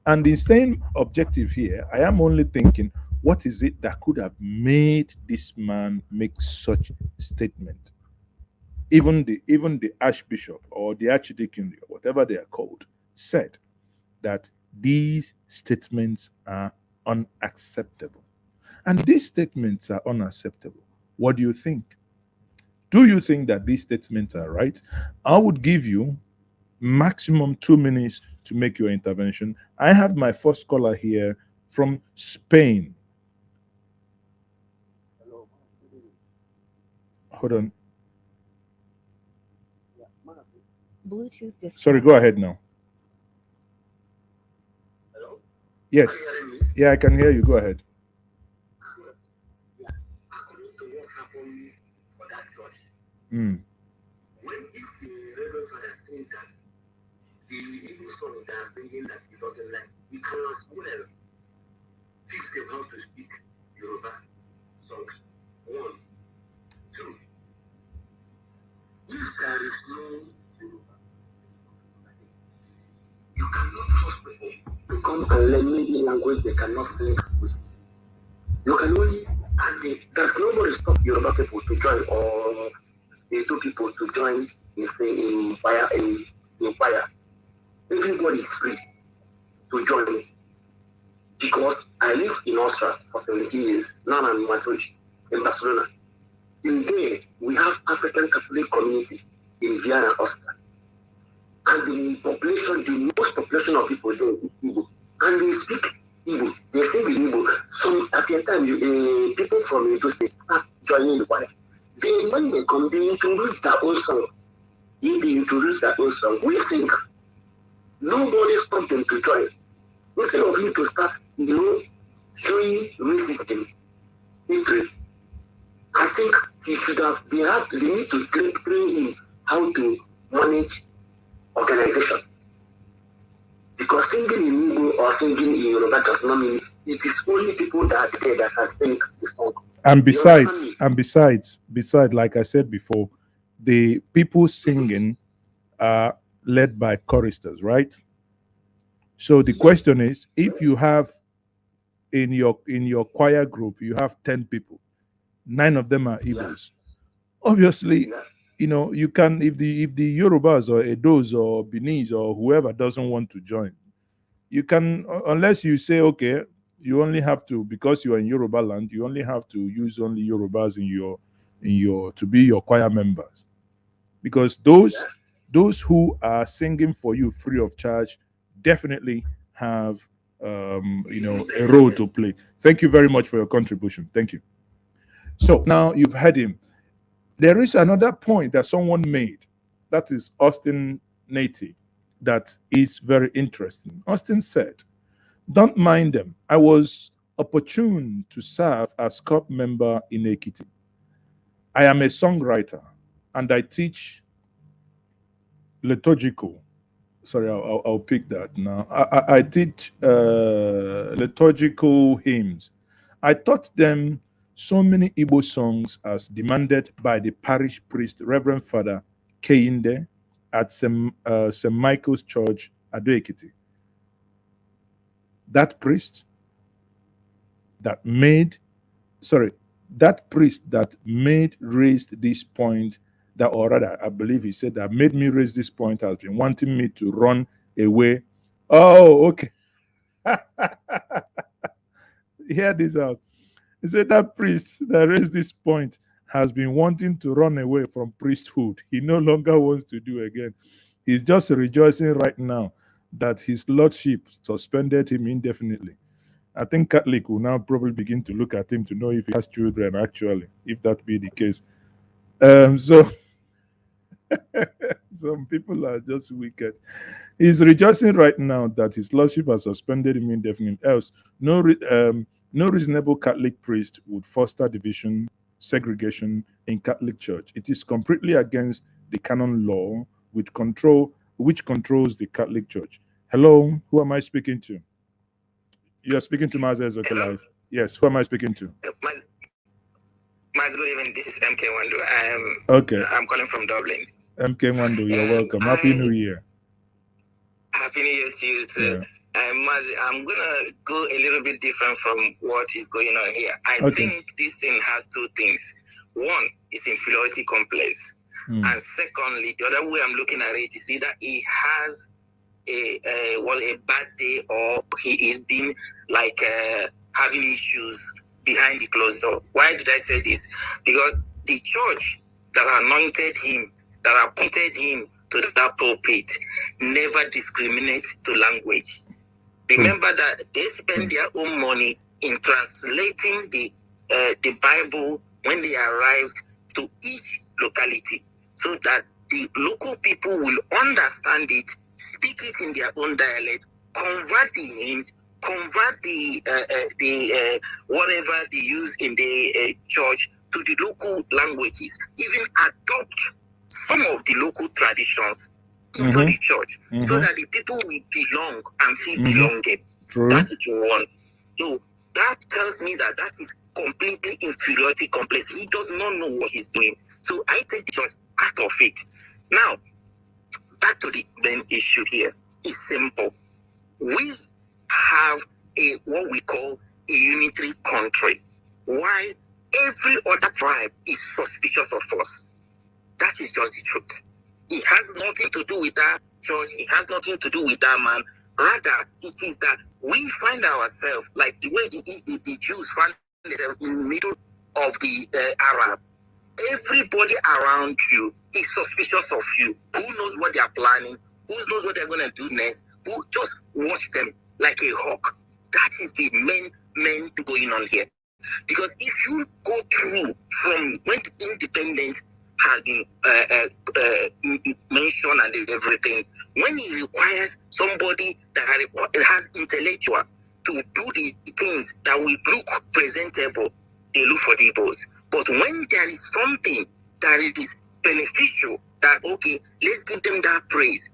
And in staying objective here, I am only thinking, what is it that could have made this man make such statement? Even the archbishop or the archdeacon or whatever they are called said that these statements are unacceptable. And these statements are unacceptable. What do you think? Do you think that these statements are right? I would give you maximum 2 minutes to make your intervention. I have my first caller here from Spain. Hold on. Bluetooth disconnected. Sorry, go ahead now. Hello? Yes. Can you hear me? Yeah, I can hear you. Go ahead. According to what happened for that church, Mm. when if the reverend father saying that the Igbo song they are singing that he doesn't like, he can as well teach them how to speak Yoruba songs. 1, 2. If there is no Yoruba, you cannot force people to come and learn any language they cannot sing with. You can only, there's nobody stop Yoruba people to join or the two people to join in fire in fire. Everybody is free to join because I lived in Austria for 17 years. Now I'm in Madrid, in Barcelona. In there, we have African Catholic community in Vienna, Austria. And the population, the most population of people there is Igbo. And they speak Igbo. They sing in Igbo. Some at the time, people from Edo State start joining the choir. Then when they come, they introduce their own song. If they introduce their own song, we sing. Nobody stop them to join. Instead of you to start, showing racism, hatred, I think he should have, they need to train him how to manage organization. Because singing in Igbo or singing in Yoruba does not mean it is only people that are there that can sing the song. And besides, like I said before, the people singing are led by choristers, right? So the question is, if you have in your choir group, you have 10 people, 9 of them are Igbos. Obviously, you can, if the Yorubas or Edos or Benis or whoever doesn't want to join, you can, unless you say, okay, you only have to, because you are in Yoruba land, you only have to use only Yorubas in your to be your choir members, because those who are singing for you free of charge definitely have a role to play. Thank you very much for your contribution. Thank you. So now you've heard him. There is another point that someone made, that is Austin Nati, that is very interesting. Austin said, don't mind them. I was opportune to serve as COP member in Ekiti. I am a songwriter and I teach liturgical. Sorry, I'll pick that now. I teach liturgical hymns. I taught them so many Igbo songs as demanded by the parish priest, Reverend Father Keinde, at St. Michael's Church, Ado Ekiti. That priest that made, sorry, that priest that made raised this point, that, or rather, I believe he said that made me raise this point, has been wanting me to run away. Oh, okay. Hear this out. He said that priest that raised this point has been wanting to run away from priesthood. He no longer wants to do again. He's just rejoicing right now that his lordship suspended him indefinitely. I think Catholic will now probably begin to look at him to know if he has children, actually, if that be the case. So some people are just wicked. He's rejoicing right now that his lordship has suspended him indefinitely. Else, no reasonable Catholic priest would foster division, segregation in Catholic Church. It is completely against the canon law, which controls the Catholic Church. Hello, who am I speaking to? You are speaking to Mazes Hello. Live. Yes, who am I speaking to? Mas, good evening. This is MK Wando. Okay, I'm calling from Dublin. MK Wando, you're Um, welcome. Happy New Year. Happy New Year to you too. Yeah. Mas, I'm gonna go a little bit different from what is going on here. I Okay. think this thing has two things. One is inferiority complex, and secondly, the other way I'm looking at it is either he has a bad day or he is being like having issues behind the closed door. Why did I say this? Because the church that anointed him, that appointed him to that pulpit, never discriminates to language. Remember that they spend their own money in translating the Bible when they arrived to each locality, so that the local people will understand it, speak it in their own dialect, convert the hymns, convert the whatever they use in the church to the local languages, even adopt some of the local traditions into the church, so that the people will belong and feel belonging. True. That is one. So that tells me that is completely inferiority complex. He does not know what he's doing. So I take the church out of it. Now, back to the main issue here. It's simple. We have what we call a unitary country, while every other tribe is suspicious of us. That is just the truth. It has nothing to do with that church. It has nothing to do with that man. Rather, it is that we find ourselves like the way the Jews find themselves in the middle of the Arab. Everybody around you is suspicious of you. Who knows what they are planning? Who knows what they're going to do next? Who just watch them like a hawk? That is the main going on here. Because if you go through from when the independent has been mentioned and everything, when it requires somebody that has intellectual to do the things that will look presentable, they look for the Igbos. But when there is something that is beneficial, that okay, let's give them that praise,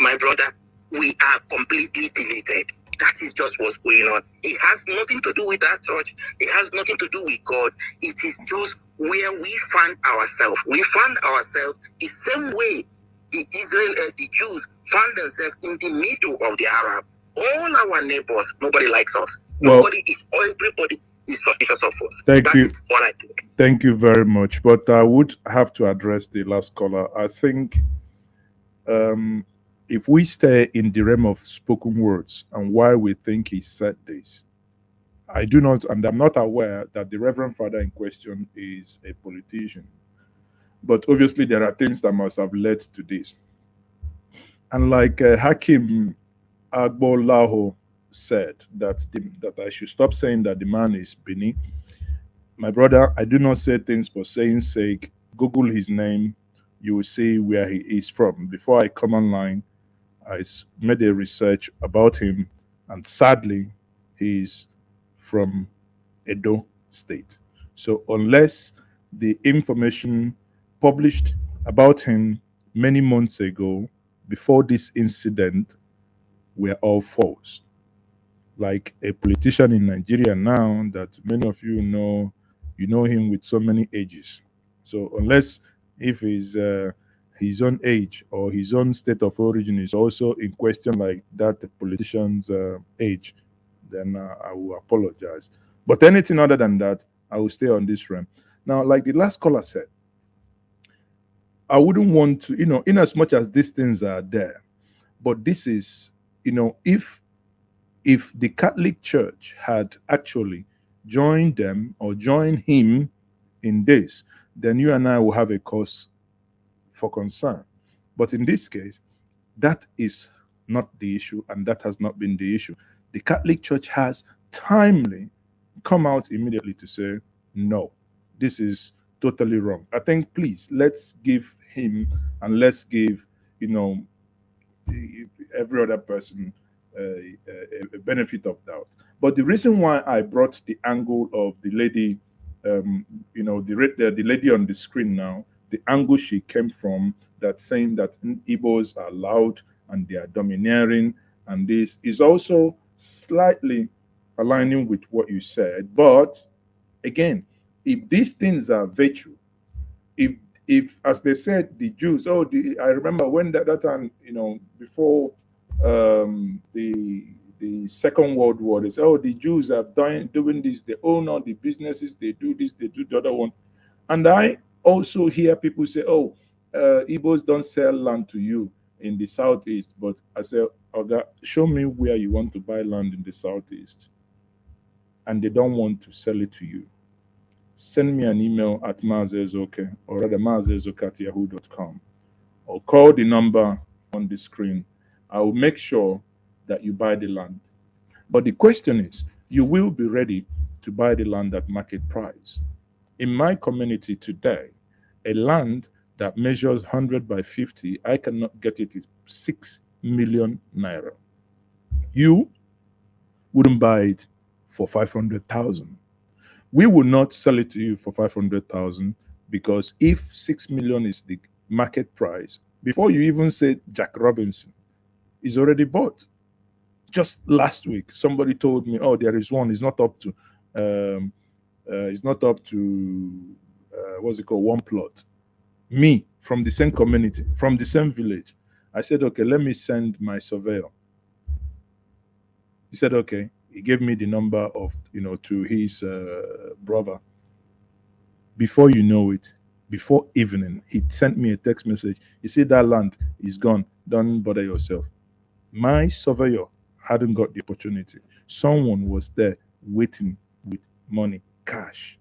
my brother, we are completely deleted. That is just what's going on. It has nothing to do with that church. It has nothing to do with God. It is just where we find ourselves. We find ourselves the same way the Jews found themselves in the middle of the Arab. All our neighbors, nobody likes us. Everybody is suspicious of us. That is what I think. Thank you very much. But I would have to address the last caller. I think if we stay in the realm of spoken words and why we think he said this, I do not, and I'm not aware that the Reverend Father in question is a politician. But obviously, there are things that must have led to this. And like Hakim Agbolaho said, that I should stop saying that the man is Bini. My brother, I do not say things for saying sake. Google his name, you will see where he is from. Before I come online, I made a research about him, and sadly, he's from Edo State. So unless the information published about him many months ago, before this incident, were all false. Like a politician in Nigeria now that many of you know him with so many ages. So unless if his own age or his own state of origin is also in question, like that politician's age, then I will apologize. But anything other than that, I will stay on this realm. Now, like the last caller said, I wouldn't want to, in as much as these things are there, but this is, if the Catholic Church had actually joined them or joined him in this, then you and I will have a cause for concern. But in this case, that is not the issue, and that has not been the issue. The Catholic Church has timely come out immediately to say, no, this is totally wrong. I think, please, let's give him and let's give, you know, every other person a benefit of doubt. But the reason why I brought the angle of the lady, you know, the lady on the screen now, the angle she came from, that saying that Igbos are loud and they are domineering, and this is also slightly aligning with what you said. But again, if these things are virtue, if as they said, the Jews, I remember when that time, you know, before the Second World War, they said, oh, the Jews are doing this, they own all the businesses, they do this, they do the other one. And I also hear people say, oh, Igbos don't sell land to you in the southeast. But I say, okay, show me where you want to buy land in the southeast, and they don't want to sell it to you. Send me an email at mazezoke, or rather mazezoke@yahoo.com, or call the number on the screen. I will make sure that you buy the land. But the question is, you will be ready to buy the land at market price. In my community today, a land that measures 100 by 50, I cannot get it is 6 million naira. You wouldn't buy it for 500,000. We will not sell it to you for 500,000, because if 6 million is the market price, before you even say Jack Robinson is already bought. Just last week, somebody told me, oh, there is one, it's not up to what's it called, one plot. Me, from the same community, from the same village, I said, okay, let me send my surveyor. He said, okay. He gave me the number of, to his brother. Before you know it, before evening, he sent me a text message. He said, that land is gone. Don't bother yourself. My surveyor hadn't got the opportunity. Someone was there waiting with money, cash.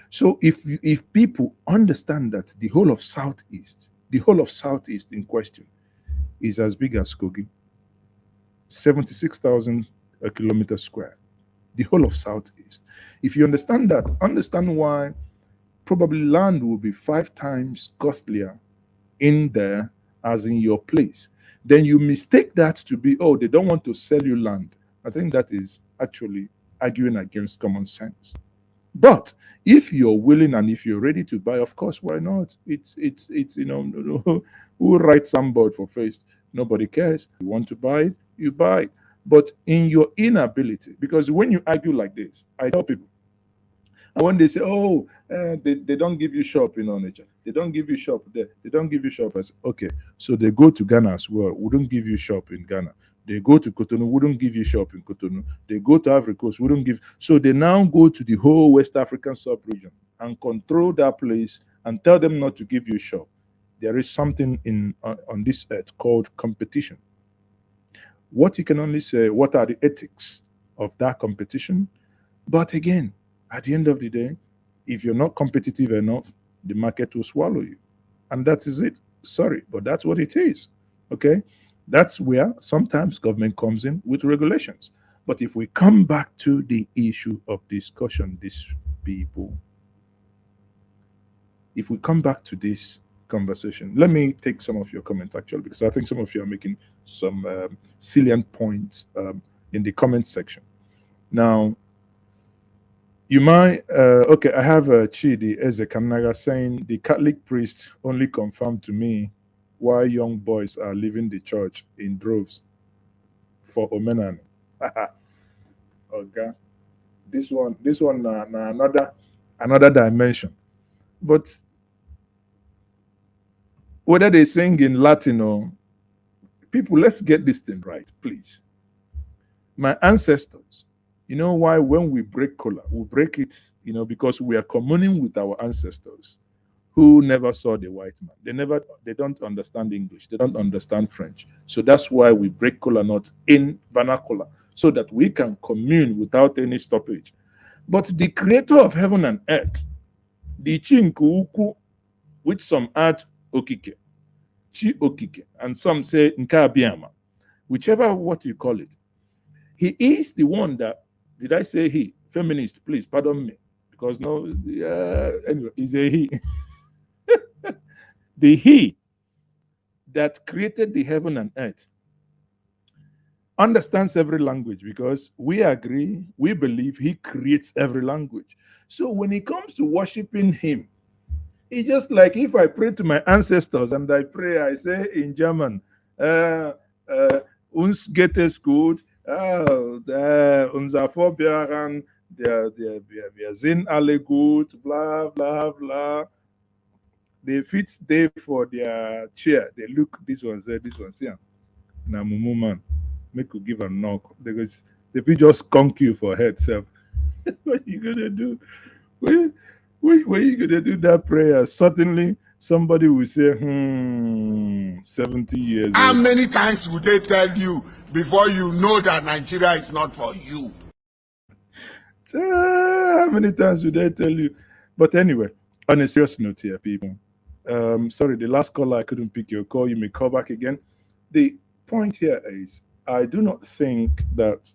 So if people understand that the whole of Southeast in question is as big as Kogi, 76,000 a kilometer square, the whole of Southeast. If you understand that, understand why probably land will be 5 times costlier in there as in your place. Then you mistake that to be, oh, they don't want to sell you land. I think that is actually arguing against common sense. But if you're willing and if you're ready to buy, of course, why not? It's who writes somebody for face? Nobody cares. You want to buy it, you buy it. But in your inability, because when you argue like this, I tell people, and when they say, oh, they don't give you shop in Onitsha, they don't give you shop there, they don't give you shop, I say, okay, so they go to Ghana as well, wouldn't give you shop in Ghana. They go to Cotonou, wouldn't give you shop in Cotonou. They go to Africa Coast, wouldn't give. So they now go to the whole West African sub-region and control that place and tell them not to give you shop. There is something on this earth called competition. What you can only say, what are the ethics of that competition? But again, at the end of the day, if you're not competitive enough, the market will swallow you. And that is it. Sorry, but that's what it is. Okay? That's where sometimes government comes in with regulations. But if we come back to the issue of discussion, these people, if we come back to this conversation, let me take some of your comments actually, because I think some of you are making some salient points in the comment section. Now, you might, okay, I have Chidi Ezekanaga saying the Catholic priest only confirmed to me why young boys are leaving the church in droves for Omenani. Okay, this one, another dimension. But whether they sing in Latin or people, let's get this thing right, please. My ancestors, you know why when we break kola, we break it, because we are communing with our ancestors who never saw the white man. They don't understand English. They don't understand French. So that's why we break kola nut in vernacular, so that we can commune without any stoppage. But the creator of heaven and earth, the Chinkuku, which some add Okike, Chi Okike, and some say Nkabiama, whichever what you call it, he is the one that, did I say he? Feminist, please pardon me, because no, anyway, is a he. The he that created the heaven and earth understands every language because we agree, we believe he creates every language. So when it comes to worshiping him, it's just like if I pray to my ancestors and I pray, I say in German, uns geht es gut, unser Vorbeeren, wir sind alle gut, blah, blah, blah. They fit there for their chair. They look, this one's there, this one's here. Now, mumu man, make you give a knock. Because if you just conk you for head, self, what you gonna do? When you gonna do that prayer? Suddenly, somebody will say, 70 years How old. many times would they tell you before you know that Nigeria is not for you? How many times would they tell you? But anyway, on a serious note here, people. Sorry, the last caller, I couldn't pick your call. You may call back again. The point here is, I do not think that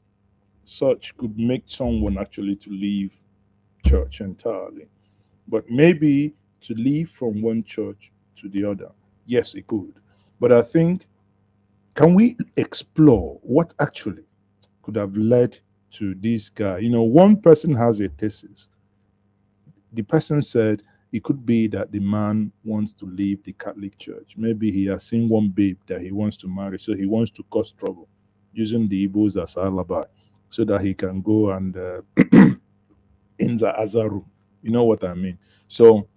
such could make someone actually to leave church entirely, but maybe to leave from one church to the other. Yes, it could. But I think, can we explore what actually could have led to this guy? One person has a thesis. The person said it could be that the man wants to leave the Catholic Church. Maybe he has seen one babe that he wants to marry, so he wants to cause trouble using the Igbos as alibi so that he can go and in the Azaru. You know what I mean? So,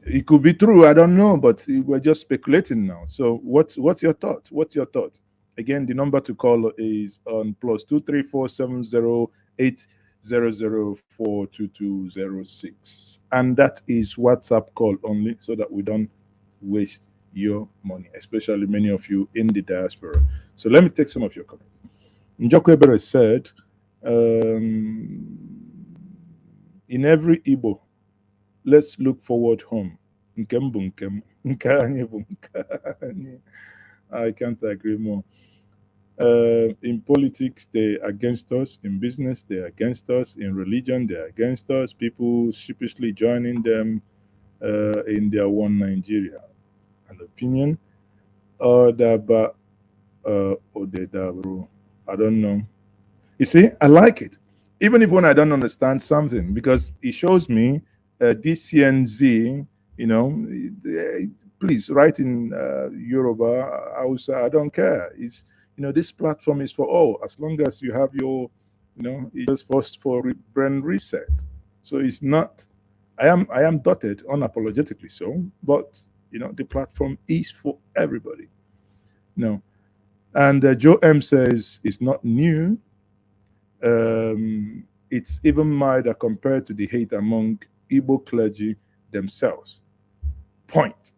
it could be true. I don't know, but we're just speculating now. So, what's your thought? What's your thought? Again, the number to call is on +2347080042206, and that is WhatsApp call only, so that we don't waste your money, especially many of you in the diaspora. So let me take some of your comments. Njoko Ebere said, in every Igbo, let's look forward home. Nkem bụ nkem, nke anyị bụ nke anyị. I can't agree more. In politics, they're against us. In business, they're against us. In religion, they're against us. People sheepishly joining them in their one Nigeria. An opinion. Odaba Odedabro. I don't know. You see, I like it. Even if when I don't understand something, because it shows me DCNZ, please write in Yoruba, Hausa, I don't care. It's, this platform is for all. As long as you have your, it's just for brand reset. So it's not, I am dotted unapologetically so, but, the platform is for everybody. No. And Joe M says it's not new. It's even milder compared to the hate among Igbo clergy themselves. Point.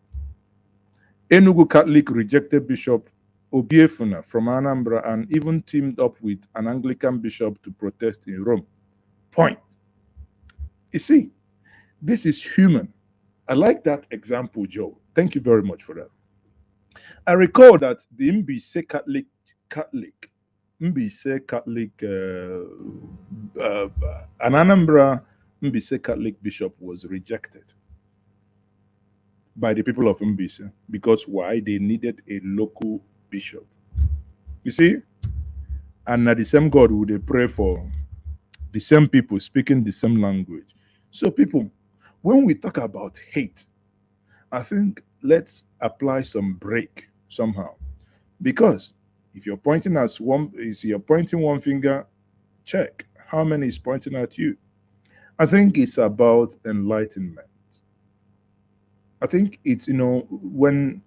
Enugu Catholic rejected Bishop Obiefuna from Anambra and even teamed up with an Anglican bishop to protest in Rome. Point. You see, this is human. I like that example, Joe. Thank you very much for that. I recall that the Mbise an Anambra Mbise Catholic bishop was rejected by the people of Mbise because why? They needed a local bishop. You see, and the same God would they pray for the same people speaking the same language. So, people, when we talk about hate, I think let's apply some break somehow, because if you're pointing one finger, check how many is pointing at you. I think it's about enlightenment. I think it's, when,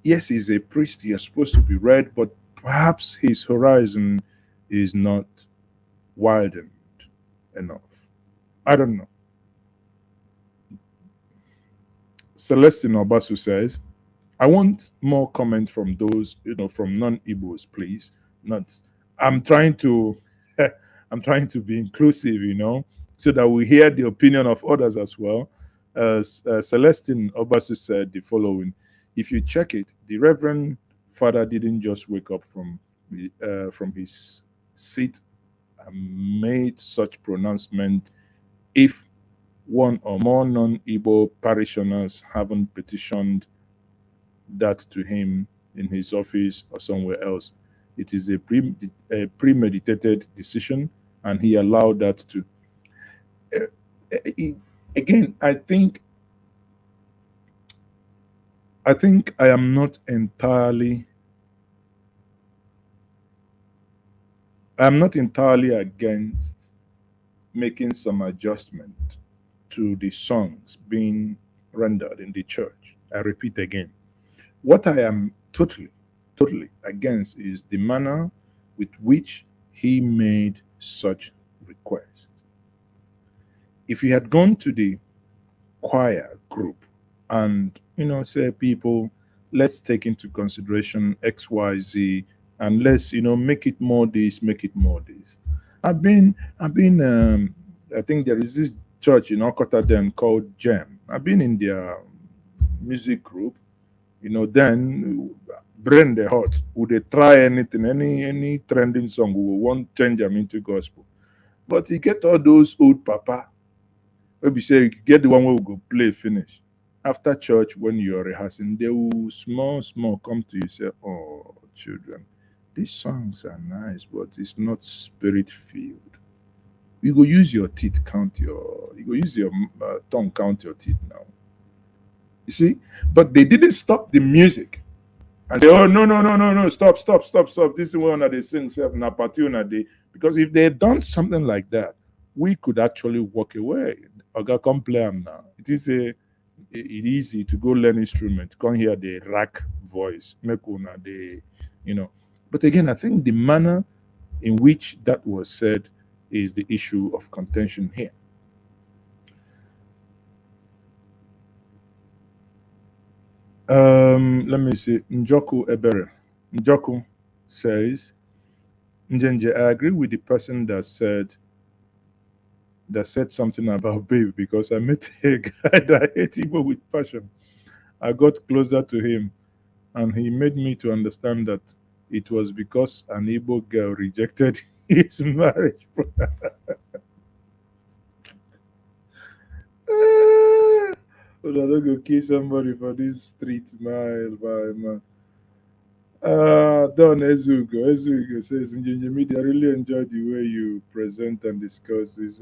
yes, he's a priest, he is supposed to be read, but perhaps his horizon is not widened enough. I don't know. Celestine Obasu says, I want more comment from those, from non-Igbos, please. I'm trying to be inclusive, so that we hear the opinion of others as well. Celestine Obasu said the following: if you check it, the Reverend Father didn't just wake up from his seat made such pronouncement if one or more non-Igbo parishioners haven't petitioned that to him in his office or somewhere else. It is a premeditated decision, and he allowed that to. Again, I think I am not entirely. I'm not entirely against making some adjustment to the songs being rendered in the church. I repeat again, what I am totally against is the manner with which he made such request. If he had gone to the choir group and say, people, let's take into consideration XYZ, and let's make it more this, make it more this. I think there is this church in Okota then called Gem. I've been in their music group. Then brain the heart. Would they try anything, any trending song? We will want to change them into gospel. But you get all those old papa. Maybe say you get the one where we go play finish. After church, when you're rehearsing, they will small come to you say, "Oh, children, these songs are nice, but it's not spirit filled. You go use your teeth you go use your tongue count your teeth now." You see, but they didn't stop the music and say, "Oh, no, stop. This is one that they sing self na party on a day." Because if they had done something like that, we could actually walk away. Oga, come play them now. It is easy to go learn instrument, come hear the rack voice, make una the, But again, I think the manner in which that was said is the issue of contention here. Let me see. Njoku Ebere. Njoku says, Njenje, I agree with the person that said something about baby, because I met a guy that hate Igbo with passion. I got closer to him and he made me to understand that it was because an Igbo girl rejected his marriage. I'm not go kill somebody for this street mile by man. Don Ezugo says, "Njenje Media, I really enjoyed the way you present and discuss this.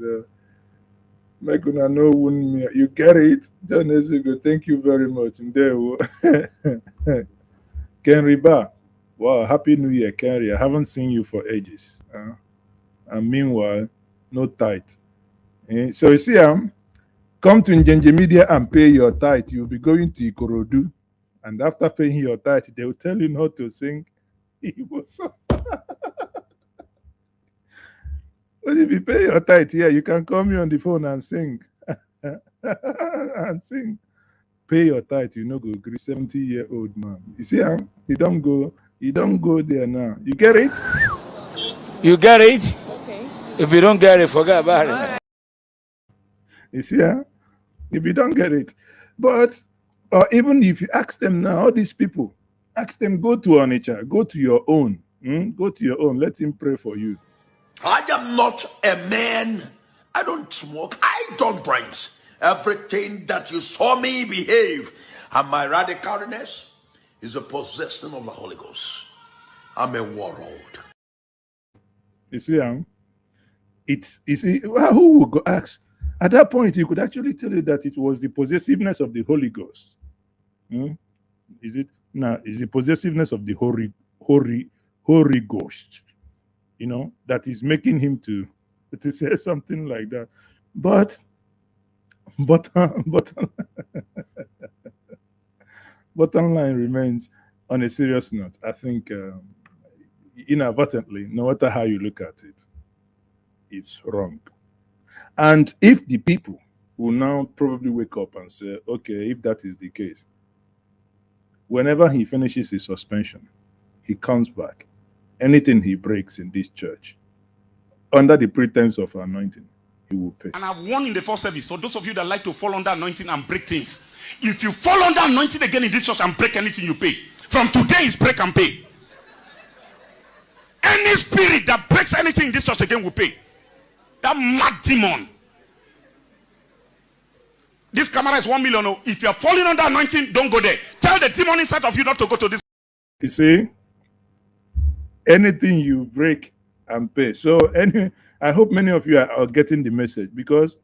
Make una know me. You get it, Don Ezugo. Thank you very much." Ken Riba, wow, happy New Year, Kenry. I haven't seen you for ages. And meanwhile, no tithe. So you see, come to Njenje Media and pay your tithe. You'll be going to Ikorodu. And after paying your tithe, they will tell you not to sing Igbo song. But if you pay your tithe here, you can call me on the phone and sing. And sing. Pay your tithe, go agree 70-year-old man. You see, you don't go there now. You get it? You get it? Okay. If you don't get it, forget about it. You see, if you don't get it. But even if you ask them now, all these people, ask them, go to Onitsha, go to your own. Go to your own. Let him pray for you. I am not a man. I don't smoke. I don't drink. Everything that you saw me behave and my radicalness is a possession of the Holy Ghost. I'm a warlord. You see, who would go ask? At that point, you could actually tell you that it was the possessiveness of the Holy Ghost. Is it? No, it's the possessiveness of the Holy Ghost. That is making him to say something like that. But bottom line remains, on a serious note, I think inadvertently, no matter how you look at it, it's wrong. And if the people will now probably wake up and say, okay, if that is the case, whenever he finishes his suspension, he comes back. Anything he breaks in this church, under the pretense of anointing, he will pay. And I've warned in the first service, for those of you that like to fall under anointing and break things, if you fall under anointing again in this church and break anything, you pay. From today is break and pay. Any spirit that breaks anything in this church again will pay. That mad demon. This camera is 1 million. Oh. If you are falling under anointing, don't go there. Tell the demon inside of you not to go to this. You see, anything you break and pay. So I hope many of you are getting the message, because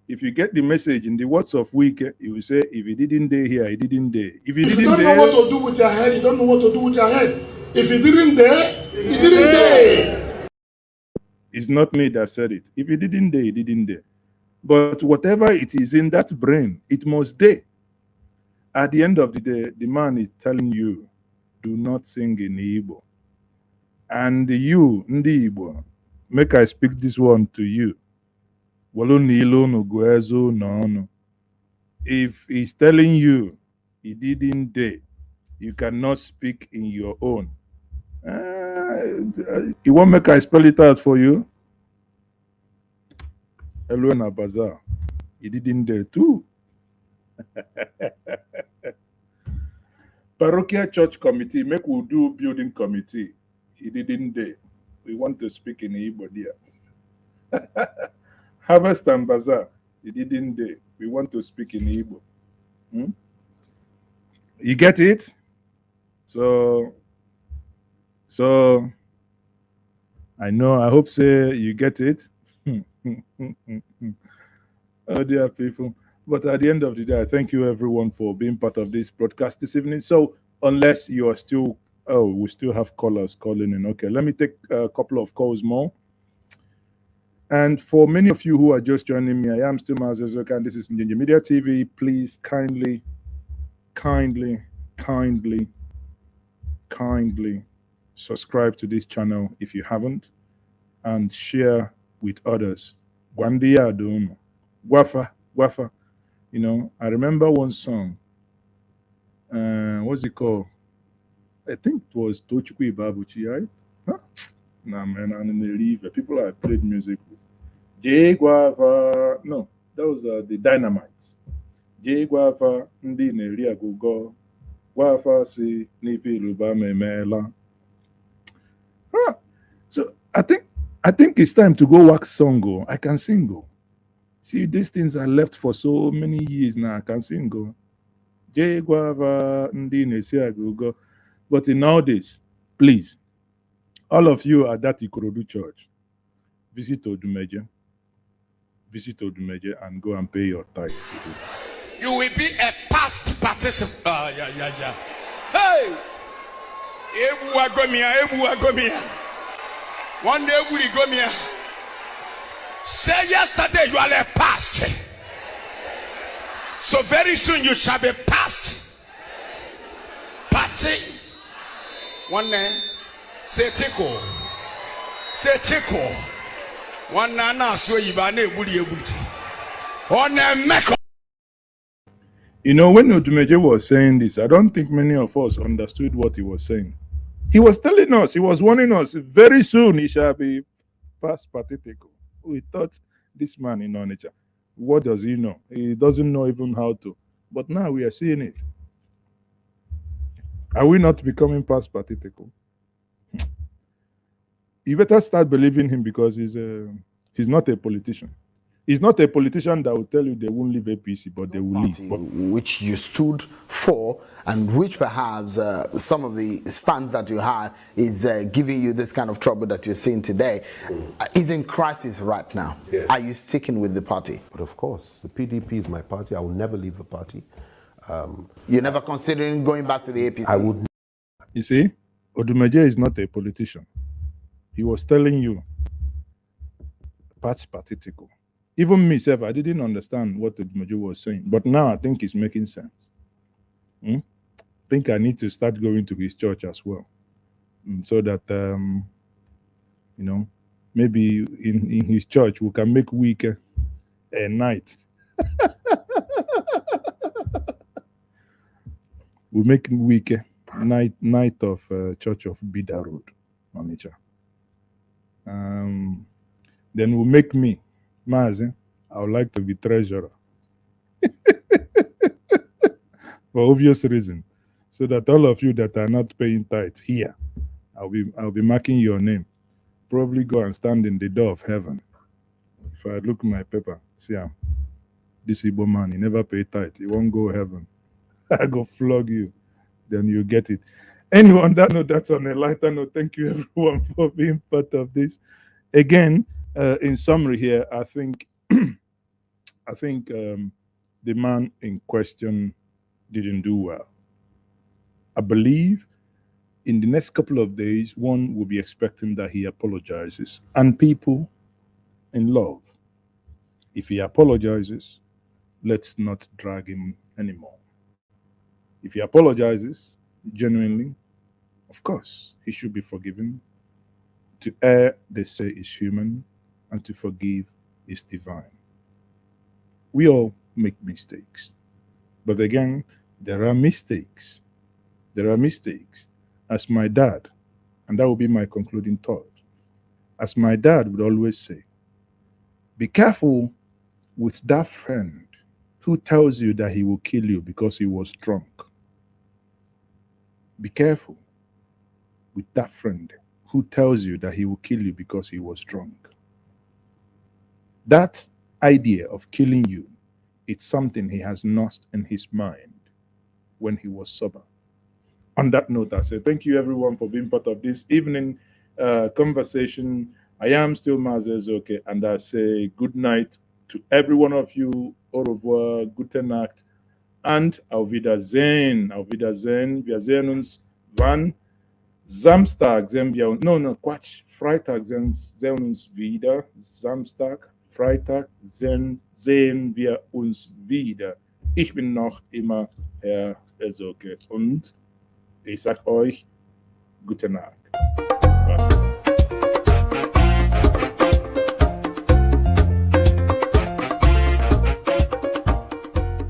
if you get the message in the words of week, you will say, if he didn't day here, he didn't day. If you don't know what to do with your head, you don't know what to do with your head. If he didn't day, he didn't day. It's not me that said it. If he didn't day, he didn't day. But whatever it is in that brain, it must day. At the end of the day, the man is telling you, do not sing in Igbo. And you, Ndi Igbo, make I speak this one to you. If he's telling you he didn't day, you cannot speak in your own. You want make I spell it out for you? Elwena Bazaar. He didn't day too. Parochial church committee, make we do building committee. He didn't day. We want to speak in Igbo there. Harvest and Bazaar. He didn't day. We want to speak in Igbo. You get it? So I know, I hope say you get it. Oh dear people. But at the end of the day, I thank you everyone for being part of this broadcast this evening. So unless you are still, we still have callers calling in. Okay, let me take a couple of calls more. And for many of you who are just joining me, I am still Mazezoka, and this is Ninja Media TV. Please kindly subscribe to this channel if you haven't, and share with others. Gwandiya Adono. Wafa. You know, I remember one song. What's it called? I think it was Tochukwu Ibabuchi, right? Huh? Nah, man, I'm in the river. People I played music with. J Guava. No, that was the Dynamites. J Guava, Ndi Neri Agugo. Guava si Nifi Luba Memela. Huh. So I think it's time to go wax song. I can sing. See, these things are left for so many years now. I can sing. J Guava, Ndi Nesi Agugo. But in nowadays, please, all of you are that Ikorodu Church. Visit Odumeje and go and pay your tithe today. You will be a past participant. Yeah. Hey! Ebu agomia. One day we go here. Say yesterday you are a past. So very soon you shall be past. Party. One day, say tickle. One nana so you ba na ebuli. On a meko. You know, when Odumeje was saying this, I don't think many of us understood what he was saying. He was telling us, he was warning us, very soon he shall be past pathetical. We thought this man in nature, what does he know? He doesn't know even how to. But now we are seeing it. Are we not becoming past pathetical? You better start believing him, because he's not a politician. He's not a politician that will tell you they won't leave APC, but they will leave. Which you stood for, and which perhaps some of the stands that you had is giving you this kind of trouble that you're seeing today, is in crisis right now. Yeah. Are you sticking with the party? But of course, the PDP is my party. I will never leave the party. You're never considering going back to the APC? I would. You see, Odumeje is not a politician. He was telling you, patch pathetical. Even myself, I didn't understand what Odumeje was saying. But now I think it's making sense. I think I need to start going to his church as well. So that, you know, maybe in his church we can make week a night. We make week night of Church of Bida Road, Onitsha. Then we'll make me, Mazi, I would like to be treasurer. For obvious reason. So that all of you that are not paying tithe here, I'll be marking your name. Probably go and stand in the door of heaven. If I look my paper, see this Igbo man, he never pay tithe. He won't go heaven. I go flog you. Then you get it. Anyway, on that note, that's on a lighter note. Thank you everyone for being part of this. Again, in summary here, I think I think the man in question didn't do well. I believe in the next couple of days, one will be expecting that he apologizes. And people in love, if he apologizes, let's not drag him anymore. If he apologizes genuinely, of course, he should be forgiven. To err, they say, is human, and to forgive is divine. We all make mistakes. But again, there are mistakes. There are mistakes. As my dad, and that will be my concluding thought, as my dad would always say, be careful with that friend who tells you that he will kill you because he was drunk. Be careful with that friend who tells you that he will kill you because he was drunk. That idea of killing you, it's something he has nursed in his mind when he was sober. On that note, I say thank you everyone for being part of this evening conversation. I am still Mazezoke, and I say good night to every one of you. Au revoir, gute Nacht, and auf Wiedersehen. Auf Wiedersehen. Wir sehen uns wann? Samstag sehen wir uns. No, Quatsch. Freitag sehen wir uns wieder. Samstag, Freitag sehen wir uns wieder. Ich bin noch immer Herr Ezoke und ich sag euch gute Nacht.